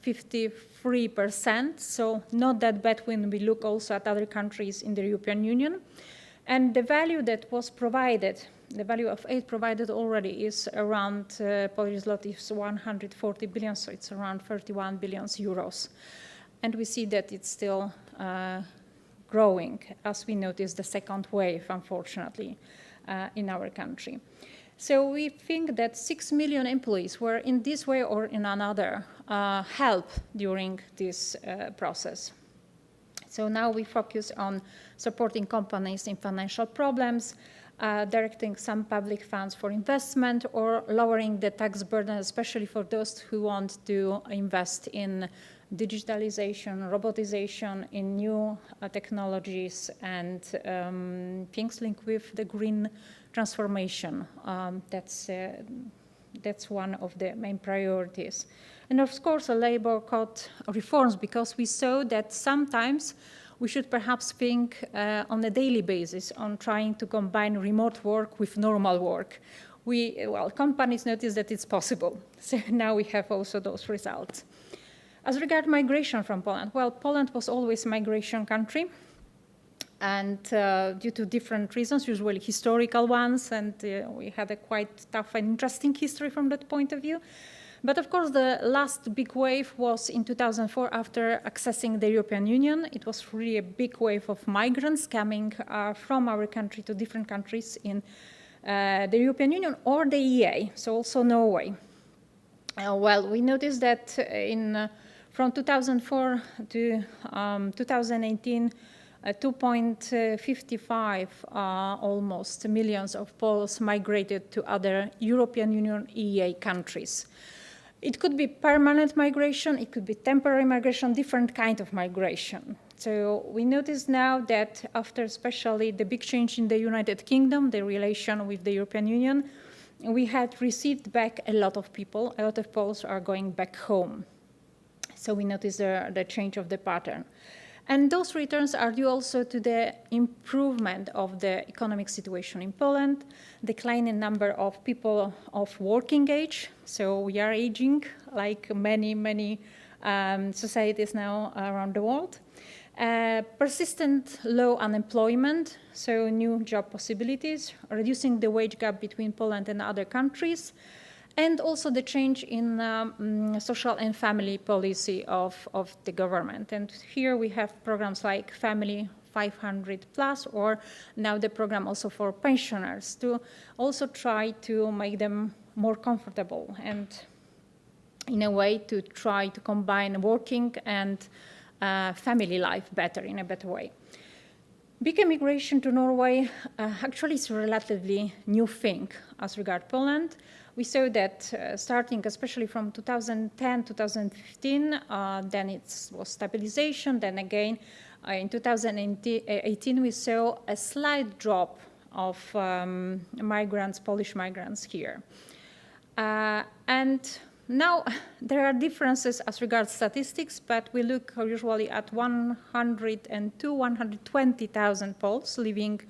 53%. So not that bad when we look also at other countries in the European Union. And the value that was provided The value of aid provided already is around Polish zlotys 140 billion, so it's around 31 billion euros. And we see that it's still growing, as we notice the second wave, unfortunately, in our country. So we think that 6 million employees were in this way or in another helped during this process. So now we focus on supporting companies in financial problems, directing some public funds for investment, or lowering the tax burden, especially for those who want to invest in digitalization, robotization, in new technologies, and things linked with the green transformation. That's one of the main priorities. And of course, labor code reforms, because we saw that sometimes we should perhaps think on a daily basis on trying to combine remote work with normal work. Companies notice that it's possible. So now we have also those results. As regards migration from Poland, well, Poland was always a migration country. And due to different reasons, usually historical ones, and we had a quite tough and interesting history from that point of view. But of course, the last big wave was in 2004 after accessing the European Union. It was really a big wave of migrants coming from our country to different countries in the European Union or the EA, so also Norway. We noticed that from 2004 to 2018, 2.55 almost millions of Poles migrated to other European Union EEA countries. It could be permanent migration, it could be temporary migration, different kind of migration. So we notice now that after especially the big change in the United Kingdom, the relation with the European Union, we had received back a lot of people, a lot of Poles are going back home. So we notice the change of the pattern. And those returns are due also to the improvement of the economic situation in Poland, declining number of people of working age. So we are aging like many societies now around the world. Persistent low unemployment, so new job possibilities, reducing the wage gap between Poland and other countries, and also the change in social and family policy of the government. And here we have programs like Family 500 Plus, or now the program also for pensioners, to also try to make them more comfortable and in a way to try to combine working and family life better, in a better way. Big immigration to Norway actually is a relatively new thing as regard Poland. We saw that starting especially from 2010, 2015, then it was stabilization. Then again, in 2018, we saw a slight drop of migrants, Polish migrants here. And now there are differences as regards statistics, but we look usually at 102, 120,000 Poles living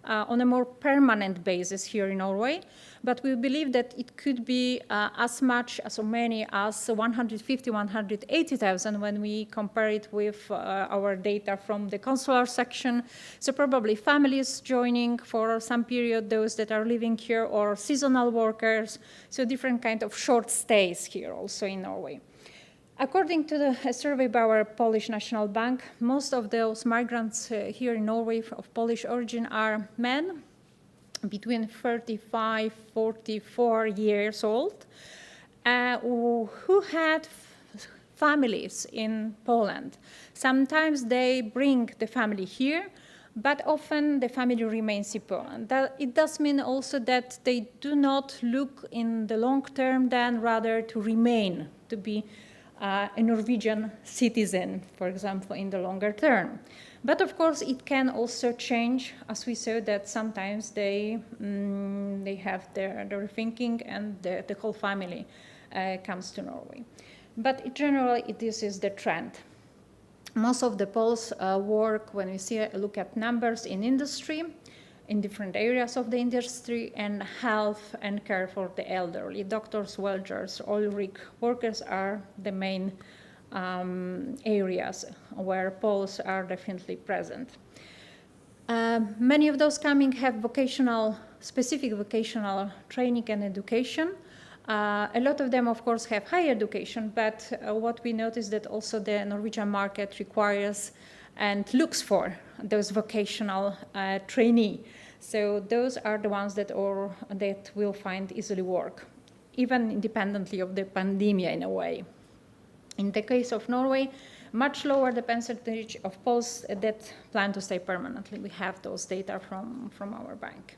on a more permanent basis here in Norway. But we believe that it could be as much as so many as 150, 180,000 when we compare it with our data from the consular section. So probably families joining for some period, those that are living here, or seasonal workers, so different kind of short stays here also in Norway. According to a survey by our Polish National Bank, most of those migrants here in Norway of Polish origin are men between 35, 44 years old, who had families in Poland. Sometimes they bring the family here, but often the family remains in Poland. It does mean also that they do not look in the long term then rather to remain, to be a Norwegian citizen, for example, in the longer term. But of course, it can also change, as we saw that sometimes they have their thinking and the whole family comes to Norway. But generally, this is the trend. Most of the Poles work, when we look at numbers, in industry, in different areas of the industry, and health and care for the elderly. Doctors, welders, oil rig workers are the main areas where Poles are definitely present. Many of those coming have vocational specific vocational training and education. A lot of them, of course, have higher education, but what we notice that also the Norwegian market requires and looks for those vocational trainee. So those are the ones that will find easily work, even independently of the pandemic in a way. In the case of Norway, much lower the percentage of Poles that plan to stay permanently. We have those data from our bank.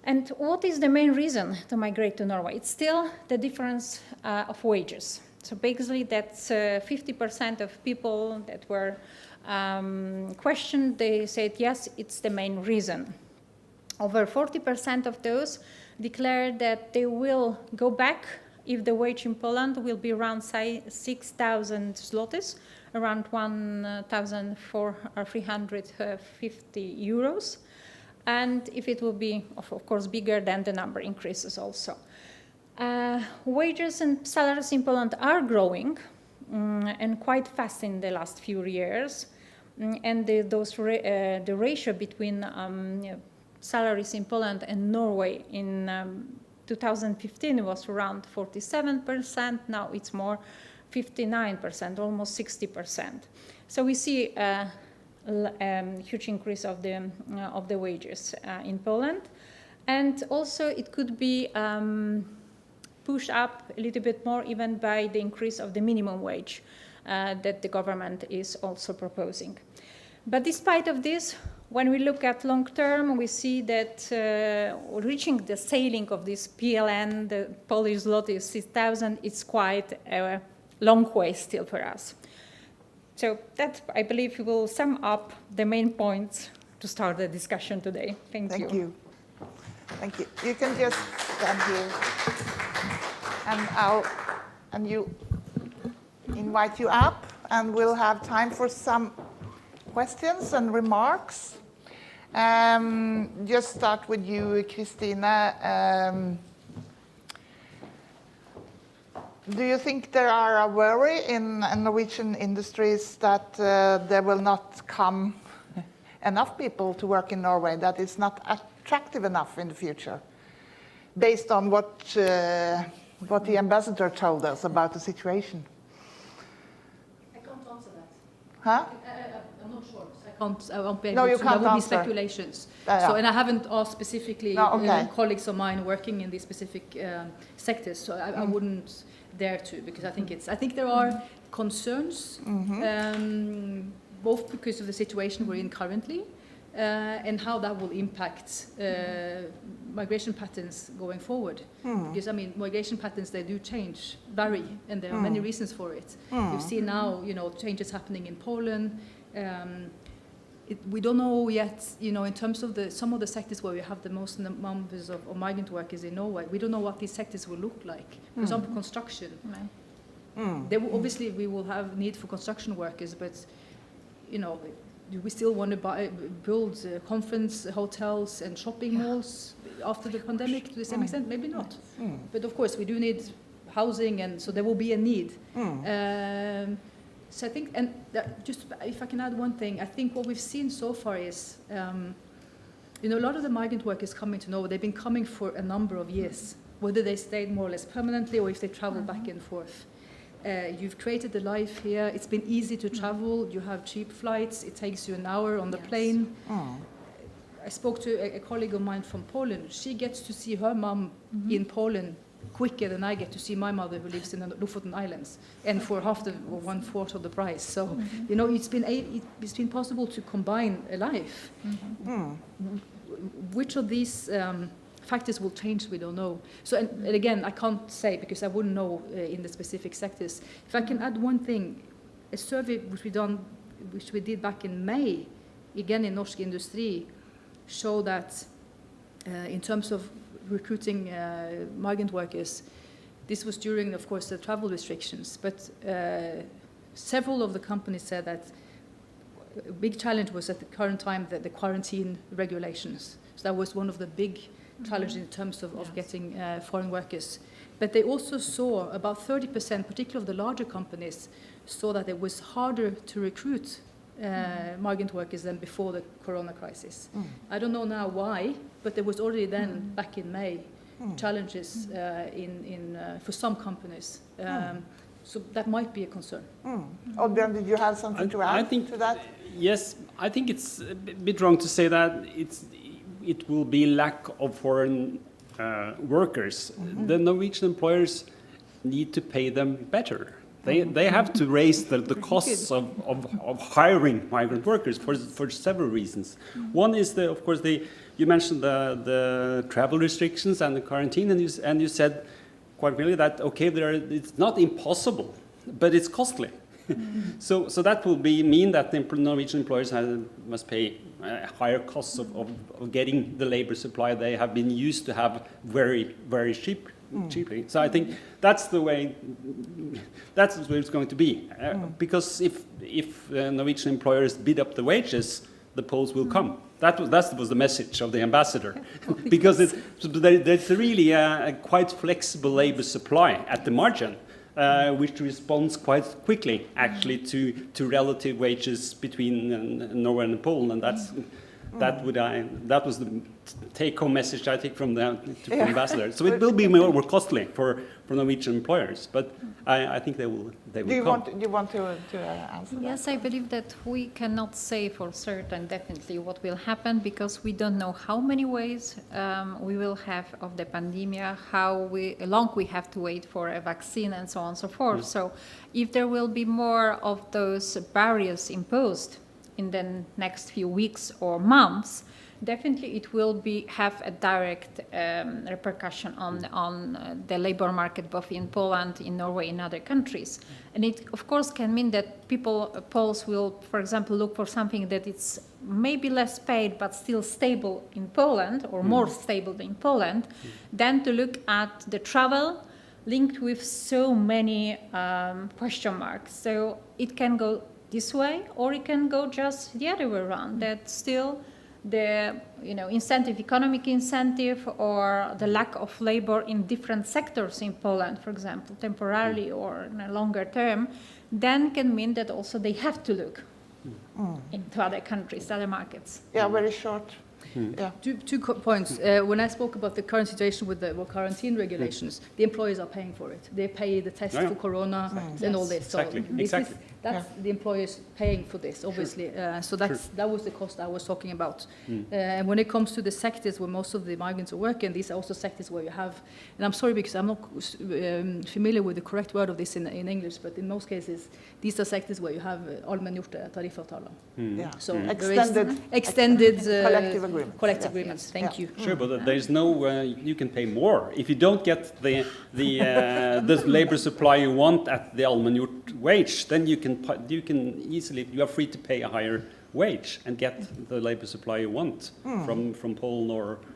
And what is the main reason to migrate to Norway? It's still the difference of wages. So basically that's 50% of people that were questioned, they said, yes, it's the main reason. Over 40% of those declared that they will go back if the wage in Poland will be around 6,000 zlotys, around 1,350 euros. And if it will be, of course, bigger, then the number increases also. Wages and salaries in Poland are growing and quite fast in the last few years. And the ratio between salaries in Poland and Norway in 2015 was around 47%. Now it's more 59%, almost 60%. So we see a huge increase of the wages in Poland, and also it could be pushed up a little bit more even by the increase of the minimum wage that the government is also proposing. But despite of this, when we look at long term, we see that reaching the ceiling of this PLN, the Polish zloty 6,000, is quite a long way still for us. So that, I believe, will sum up the main points to start the discussion today. Thank you. Thank you. Thank you. You can just stand here, and you invite you up, and we'll have time for some questions and remarks. Just start with you, Christine. Do you think there are a worry in Norwegian industries that there will not come enough people to work in Norway, that it's not attractive enough in the future, based on what the ambassador told us about the situation? I can't answer that. Huh? I'm not sure. I won't be able No, you to. can't That would be answer. speculations. Yeah. So, and I haven't asked specifically No, okay. colleagues of mine working in these specific sectors. So I wouldn't dare to, because I think there are concerns, both because of the situation we're in currently, and how that will impact migration patterns going forward. Because, I mean, migration patterns, they do vary, and there are many reasons for it. You've seen now, changes happening in Poland. We don't know yet, in terms of some of the sectors where we have the most numbers of migrant workers in Norway, we don't know what these sectors will look like. For example, construction. Obviously, we will have need for construction workers, but, do we still want to build conference hotels and shopping malls after the pandemic to the same extent? Maybe not. But of course, we do need housing, and so there will be a need. So I think, and just if I can add one thing, I think what we've seen so far is, a lot of the migrant workers coming to Norway, they've been coming for a number of years, whether they stayed more or less permanently or if they travel back and forth. You've created a life here. It's been easy to travel. You have cheap flights. It takes you an hour on the plane. I spoke to a colleague of mine from Poland. She gets to see her mom in Poland quicker than I get to see my mother, who lives in the Lofoten Islands, and for half or 1/4 of the price. So, it's been possible to combine a life. Which of these factors will change, we don't know. So, and again, I can't say because I wouldn't know in the specific sectors. If I can add one thing, a survey which we did back in May, again in Norsk Industri, showed that in terms of recruiting migrant workers, this was during, of course, the travel restrictions, but several of the companies said that a big challenge was at the current time the quarantine regulations. So that was one of the big challenges in terms of getting foreign workers. But they also saw about 30%, particularly of the larger companies, saw that it was harder to recruit migrant workers than before the corona crisis. I don't know now why, but there was already then, back in May, challenges for some companies. So that might be a concern. Oddbjørn, did you have something to add to that? Yes, I think it's a bit wrong to say that it will be lack of foreign workers. The Norwegian employers need to pay them better. They have to raise the costs of hiring migrant workers for several reasons. One is, of course, you mentioned the travel restrictions and the quarantine, and you said quite clearly that, okay, it's not impossible, but it's costly. So that will mean that the Norwegian employers must pay higher costs of getting the labor supply they have been used to have very, very cheaply. So I think that's the way it's going to be. Because if Norwegian employers bid up the wages, the Poles will come. That was the message of the ambassador. Because there's really a quite flexible labor supply at the margin, which responds quite quickly, actually, to relative wages between Norway and Poland, and that was the take-home message I take from the ambassador. So it will be more costly for Norwegian employers, but I think they will come. Do you want to answer that? Yes, I believe that we cannot say for certain definitely what will happen, because we don't know how many waves we will have of the pandemic, how long we have to wait for a vaccine, and so on and so forth. So if there will be more of those barriers imposed in the next few weeks or months, definitely it will have a direct repercussion on the labor market, both in Poland, in Norway, in other countries. And it, of course, can mean that Poles will, for example, look for something that it's maybe less paid but still stable in Poland, or more stable than in Poland, than to look at the travel linked with so many question marks. So it can go this way, or it can go just the other way around, that still the economic incentive, or the lack of labor in different sectors in Poland, for example, temporarily or in a longer term, then can mean that also they have to look into other countries, other markets. Yeah, very short. Yeah. Two points. When I spoke about the current situation with the quarantine regulations, the employers are paying for it. They pay the test for corona and all this. So that's the employers paying for this, obviously. So that was the cost I was talking about. And when it comes to the sectors where most of the migrants are working, these are also sectors where you have, and I'm sorry because I'm not familiar with the correct word of this in English, but in most cases, these are sectors where you have allmenngjorte tariffavtaler. So extended collective agreements. Thank you. Sure, but there's no you can pay more if you don't get the labor supply you want at the allmenngjort wage. Then you can easily, you are free to pay a higher wage and get the labor supply you want from Poland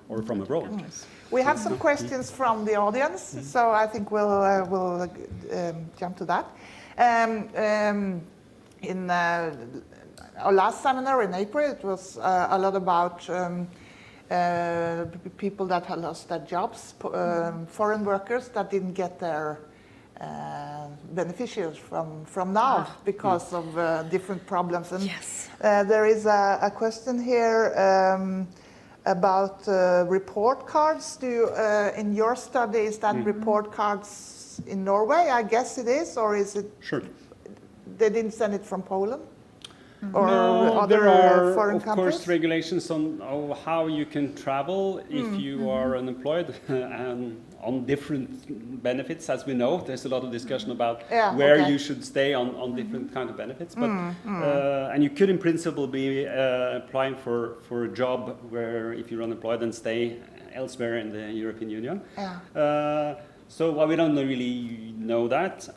or from abroad. We have some questions from the audience, so I think we'll jump to that. In our last seminar in April, it was a lot about people that had lost their jobs, foreign workers that didn't get their beneficiaries from now because of different problems. And there is a question here about report cards. Do you, in your study, is that report cards in Norway? I guess it is, or is it? Sure. They didn't send it from Poland? Or no, other there are, foreign of countries? course, regulations on how you can travel if you are unemployed and on different benefits. As we know, there's a lot of discussion about where you should stay on different kind of benefits. But and you could, in principle, be applying for a job where, if you're unemployed, and stay elsewhere in the European Union. So we don't really know that.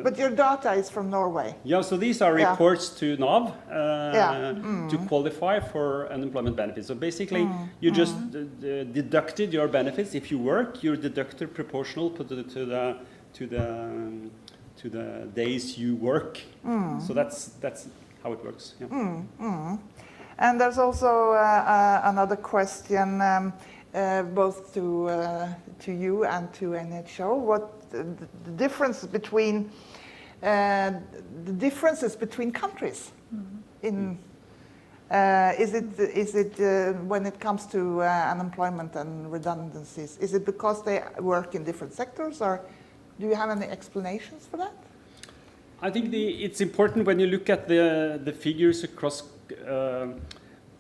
But your data is from Norway. Yeah, so these are reports to NAV to qualify for unemployment benefits. So basically, you just deducted your benefits. If you work, you're deducted proportional to the days you work. So that's how it works. Yeah. And there's also another question. Both to you and to NHO, what the differences between countries In is it when it comes to unemployment and redundancies? Is it because they work in different sectors, or do you have any explanations for that? I think it's important when you look at the figures across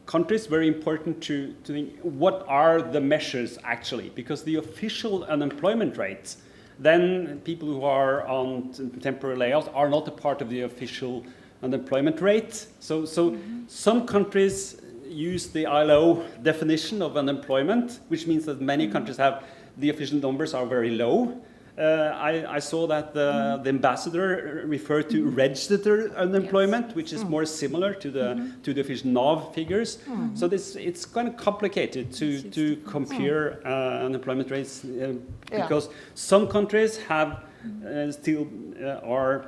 countries, very important to think what are the measures actually, because the official unemployment rates, then people who are on temporary layoffs are not a part of the official unemployment rate. So some countries use the ILO definition of unemployment, which means that many countries have the official numbers are very low. I saw that the ambassador referred to registered unemployment, which is more similar to the official NAV figures. So it's kind of complicated to compare unemployment rates because some countries have still are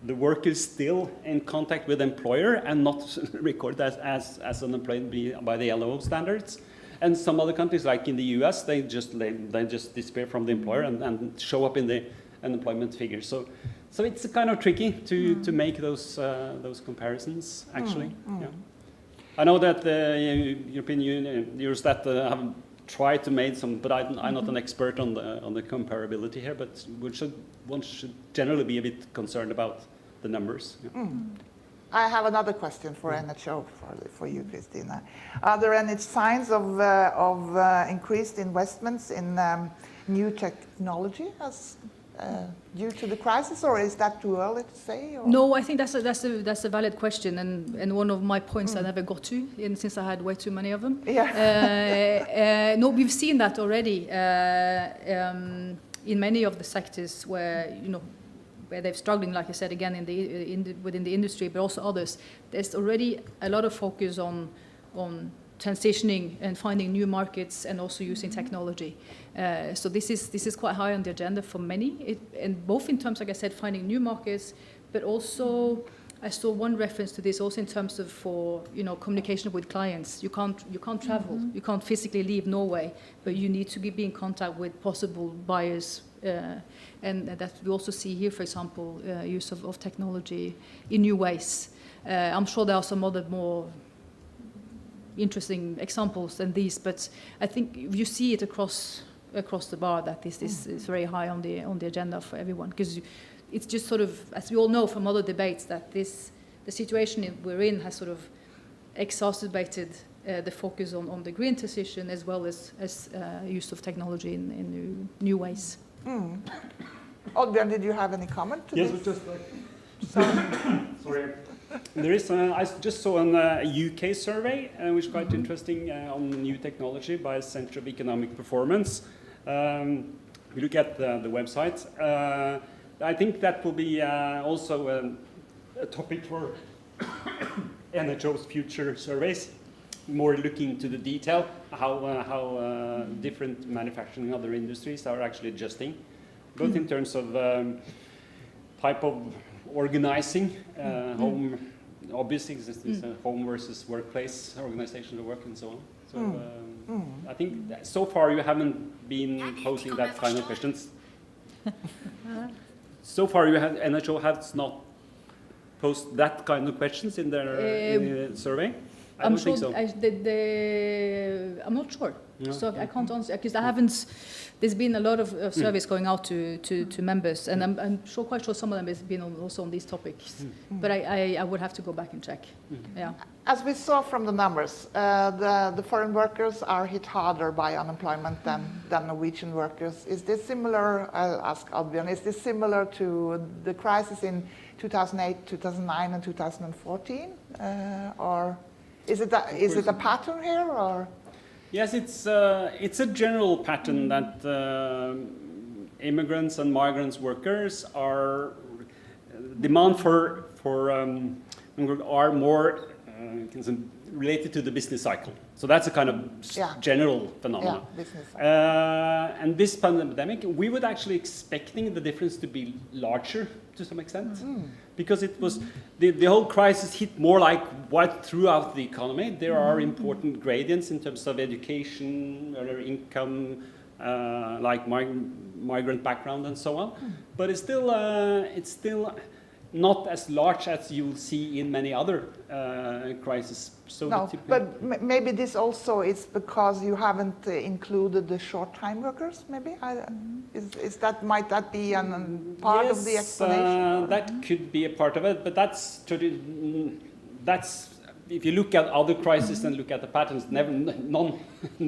the workers still in contact with employer and not recorded as unemployed by the ILO standards. And some other countries, like in the US, they just disappear from the employer and show up in the unemployment figures. So it's kind of tricky to make those comparisons, actually. Yeah. I know that the European Union, Eurostat have tried to make some, but I'm not an expert on the comparability here. But one should generally be a bit concerned about the numbers. Yeah. I have another question for NHO, for you, Christina. Are there any signs of increased investments in new technology as due to the crisis, or is that too early to say? Or? No, I think that's a valid question, and one of my points I never got to, since I had way too many of them. Yeah. No, we've seen that already in many of the sectors where where they're struggling, like I said, again, within the industry, but also others. There's already a lot of focus on transitioning and finding new markets and also using technology. So this is quite high on the agenda for many, and both in terms, like I said, finding new markets, but also I saw one reference to this also in terms of for communication with clients. You can't travel, you can't physically leave Norway, but you need to be in contact with possible buyers. And that we also see here, for example, use of technology in new ways. I'm sure there are some other more interesting examples than these, but I think you see it across the bar that this is very high on the agenda for everyone, because it's just sort of, as we all know from other debates, that the situation we're in has sort of exacerbated the focus on the green transition as well as use of technology in new ways. Oddbjørn, did you have any comment to this? Yes, just sorry. There is. I just saw a UK survey, which is quite interesting, on new technology by Centre of Economic Performance. We look at the website. I think that will be also a topic for NHO's future surveys. More looking to the detail, how different manufacturing and other industries are actually adjusting, both in terms of type of organizing, home, obviously this is a home versus workplace organization of work and so on. So I think that so far you haven't been posing that kind of questions. So far NHO has not posed that kind of questions in their survey. I don't think so. I'm not sure, so I can't answer, because there's been a lot of surveys going out to members, and I'm quite sure some of them has been also on these topics, but I would have to go back and check. Yeah. As we saw from the numbers, the foreign workers are hit harder by unemployment than Norwegian workers. Is this similar, I'll ask Oddbjørn, is this similar to the crisis in 2008, 2009 and 2014, or? Is it a pattern here, or? Yes, it's a general pattern that immigrants and migrants workers are demand for are more related to the business cycle. So that's a kind of general phenomenon. Yeah, business cycle. And this pandemic, we were actually expecting the difference to be larger to some extent, because it was the whole crisis hit more like wide throughout the economy. There are important gradients in terms of education, or income, like migrant background and so on. But it's still not as large as you'll see in many other crises. So No, but maybe this also is because you haven't included the short-time workers, maybe? Might that be a part of the explanation? That could be a part of it, but that's if you look at other crises and look at the patterns, no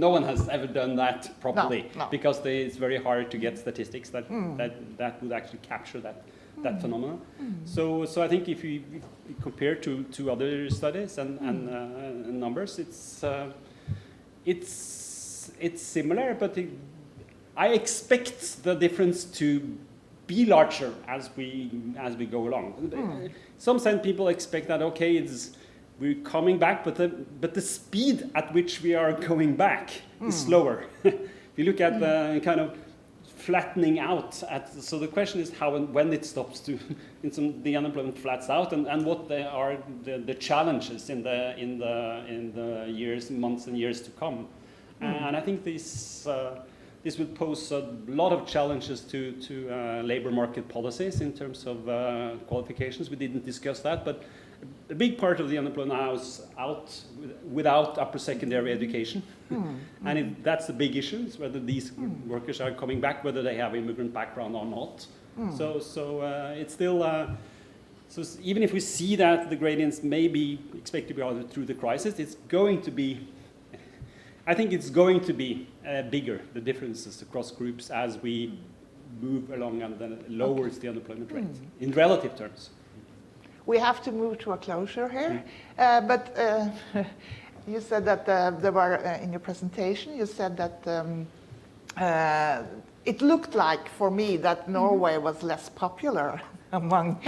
one has ever done that properly, no. because it's very hard to get statistics that would actually capture that phenomenon. So I think if you compare to other studies and numbers, it's similar, but I expect the difference to be larger as we go along. Some people expect that we're coming back, but the speed at which we are going back is slower. If you look at the kind of flattening out, so the question is how and when it stops the unemployment flats out, and what are the challenges in the years, months, and years to come. And I think this will pose a lot of challenges to labor market policies in terms of qualifications. We didn't discuss that, but a big part of the unemployment now is out without upper secondary education. And that's the big issue, is whether these workers are coming back, whether they have immigrant background or not. So it's still, so even if we see that the gradients may be expected to be rather through the crisis, it's going to be, I think it's going to be bigger, the differences across groups, as we move along and then lowers the unemployment rate in relative terms. We have to move to a closure here, but you said that there were, in your presentation, you said that it looked like, for me, that Norway was less popular among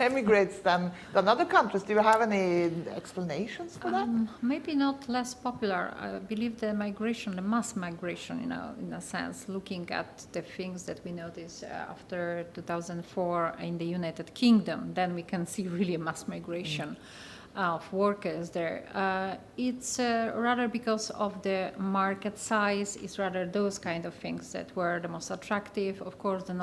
immigrants than other countries. Do you have any explanations for that? Maybe not less popular. I believe the migration, the mass migration, in a sense, looking at the things that we noticed after 2004 in the United Kingdom, then we can see really a mass migration of workers there. It's rather because of the market size. It's rather those kind of things that were the most attractive. Of course, the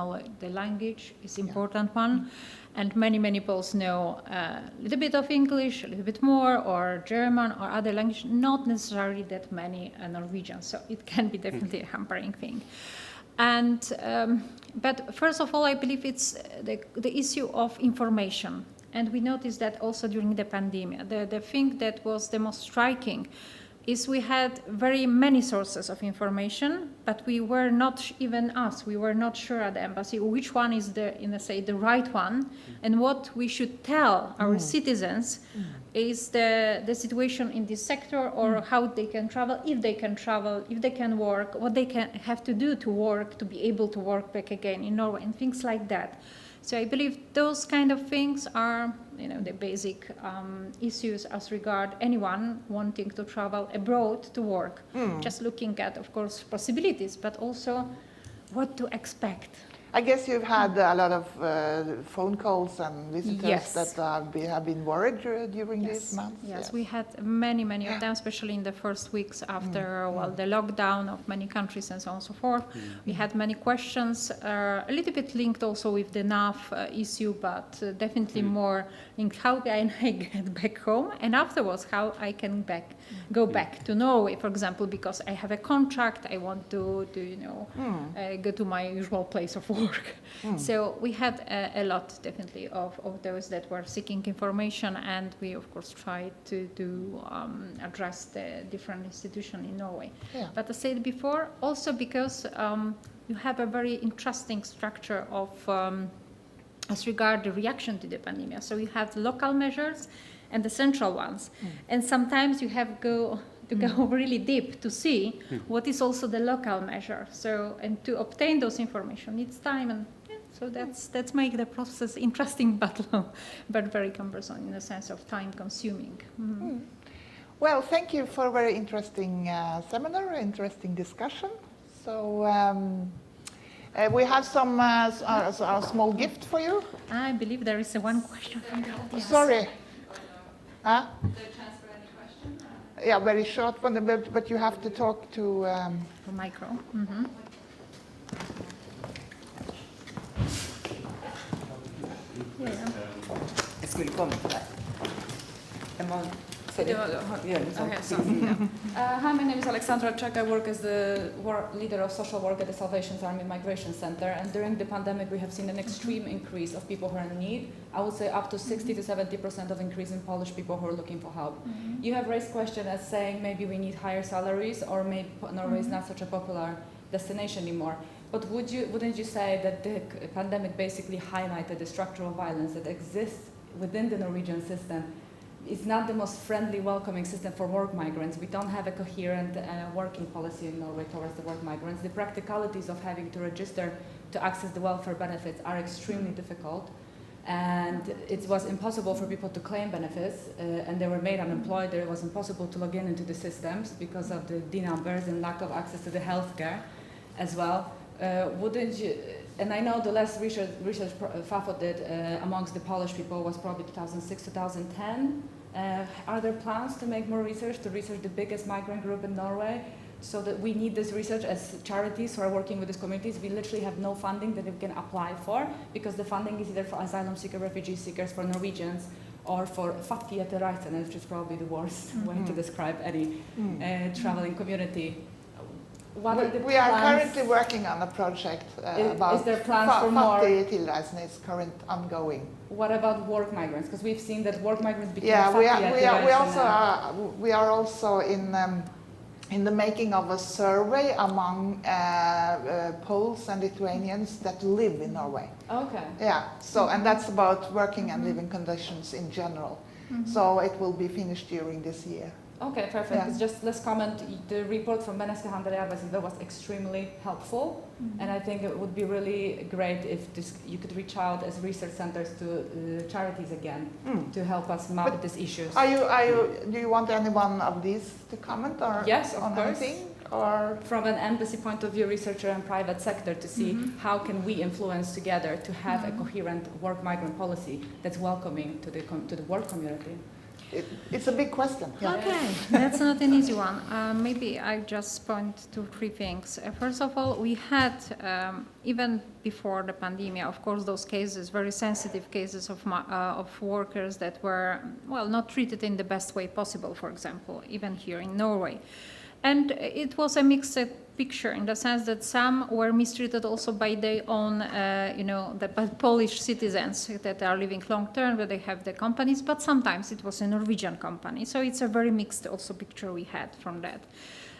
language is important one, and many Poles know a little bit of English, a little bit more, or German or other language. Not necessarily that many Norwegian. So it can be definitely a hampering thing. And but first of all, I believe it's the issue of information. And we noticed that also during the pandemic. The thing that was the most striking is we had very many sources of information, but we were not, even us, we were not sure at the embassy which one is the right one, and what we should tell our citizens is the situation in this sector, or how they can travel, if they can work, what they can have to do to work, to be able to work back again in Norway, and things like that. So I believe those kind of things are, the basic issues as regard anyone wanting to travel abroad to work. Just looking at, of course, possibilities, but also what to expect. I guess you've had a lot of phone calls and visitors that have been worried during these months. Yes, we had many of them, especially in the first weeks after the lockdown of many countries and so on and so forth. We had many questions, a little bit linked also with the NAF issue, but definitely more linked how can I get back home, and afterwards how I can go back to Norway, for example, because I have a contract, I want to go to my usual place of work. So we had a lot, definitely, of those that were seeking information, and we, of course, tried to address the different institutions in Norway. But I said before, also because you have a very interesting structure of as regard the reaction to the pandemic. So you have the local measures and the central ones, and sometimes you have to go really deep to see what is also the local measure. So, and to obtain those information needs time, and so that's make the process interesting, but very cumbersome in the sense of time consuming. Well, thank you for a very interesting seminar, interesting discussion. So we have some a small gift for you. I believe there is one question from the audience. Sorry. Huh? Is there a chance for any question? Yeah, very short one, but you have to talk to the micro. Jeg skulle komme til deg. Jeg må gjøre en sånn. Okay, so, hi, my name is Alexandra Czech. I work as the leader of social work at the Salvation Army Migration Center. And during the pandemic, we have seen an extreme increase of people who are in need. I would say up to 60 to 70% of increase in Polish people who are looking for help. You have raised question as saying maybe we need higher salaries, or maybe Norway is not such a popular destination anymore. But wouldn't you say that the pandemic basically highlighted the structural violence that exists within the Norwegian system? It's not the most friendly, welcoming system for work migrants. We don't have a coherent working policy in Norway towards the work migrants. The practicalities of having to register to access the welfare benefits are extremely difficult. And it was impossible for people to claim benefits, and they were made unemployed. It was impossible to log into the systems because of the D numbers and lack of access to the healthcare as well. Wouldn't you, and I know the last research Fafo did amongst the Polish people was probably 2006, 2010. Are there plans to make more research, to research the biggest migrant group in Norway? So that we need this research as charities who are working with these communities. We literally have no funding that we can apply for, because the funding is either for asylum seekers, refugee seekers, for Norwegians, or for fattige, which is probably the worst way to describe any traveling community. We are currently working on a project about is there plans for more? Is current ongoing. What about work migrants? Because we've seen that work migrants become we are also in the making of a survey among Poles and Lithuanians that live in Norway. Okay. Yeah. So and that's about working and living conditions in general. So it will be finished during this year. Okay, perfect. Yeah. Just let's comment. The report from Arbeidsledigheten was extremely helpful, and I think it would be really great if you could reach out as research centers to charities again to help us map these issues. Do you want any one of these to comment or yes, of on course. anything? Or from an embassy point of view, researcher and private sector, to see how can we influence together to have a coherent work migrant policy that's welcoming to the work community. It's a big question. Yeah. Okay, that's not an easy one. Maybe I just point to three things. First of all, we had, even before the pandemic, of course, those cases, very sensitive cases of workers that were, well, not treated in the best way possible, for example, even here in Norway. And it was a mixed picture in the sense that some were mistreated also by their own, the Polish citizens that are living long term, where they have the companies, but sometimes it was a Norwegian company. So it's a very mixed also picture we had from that.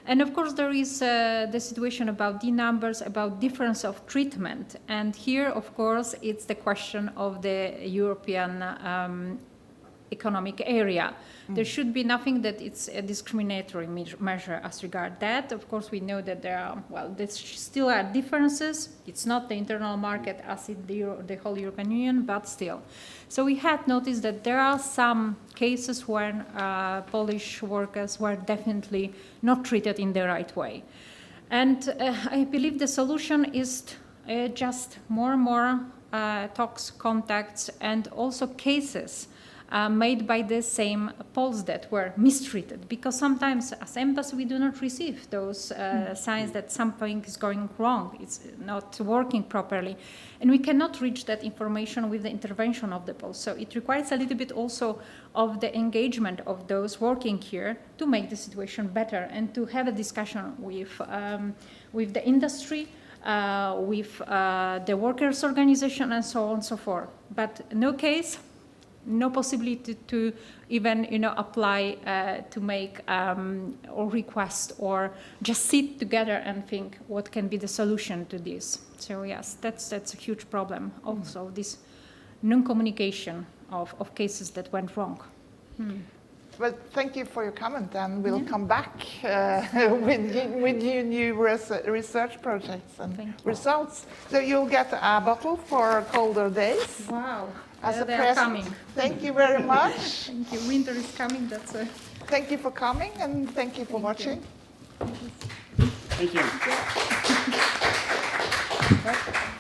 And of course there is the situation about the numbers, about difference of treatment. And here, of course, it's the question of the European economic area. There should be nothing that it's a discriminatory measure as regard that. Of course, we know that there are, well, there still are differences. It's not the internal market as in the whole European Union, but still. So we had noticed that there are some cases when Polish workers were definitely not treated in the right way. And I believe the solution is just more and more talks, contacts, and also cases made by the same Poles that were mistreated, because sometimes as embassy we do not receive those signs that something is going wrong, it's not working properly, and we cannot reach that information with the intervention of the Poles. So it requires a little bit also of the engagement of those working here to make the situation better and to have a discussion with the industry, with the workers' organization, and so on and so forth. But no case, no possibility to even apply to make or request or just sit together and think what can be the solution to this. So yes, that's a huge problem. Also, this non-communication of cases that went wrong. Well, thank you for your comment, and we'll come back with new research projects and results. So you'll get a bottle for colder days. Wow. As a they present. are coming. Thank you very much. Thank you. Winter is coming. Thank you for coming, and thank you for watching. Thank you. Yeah.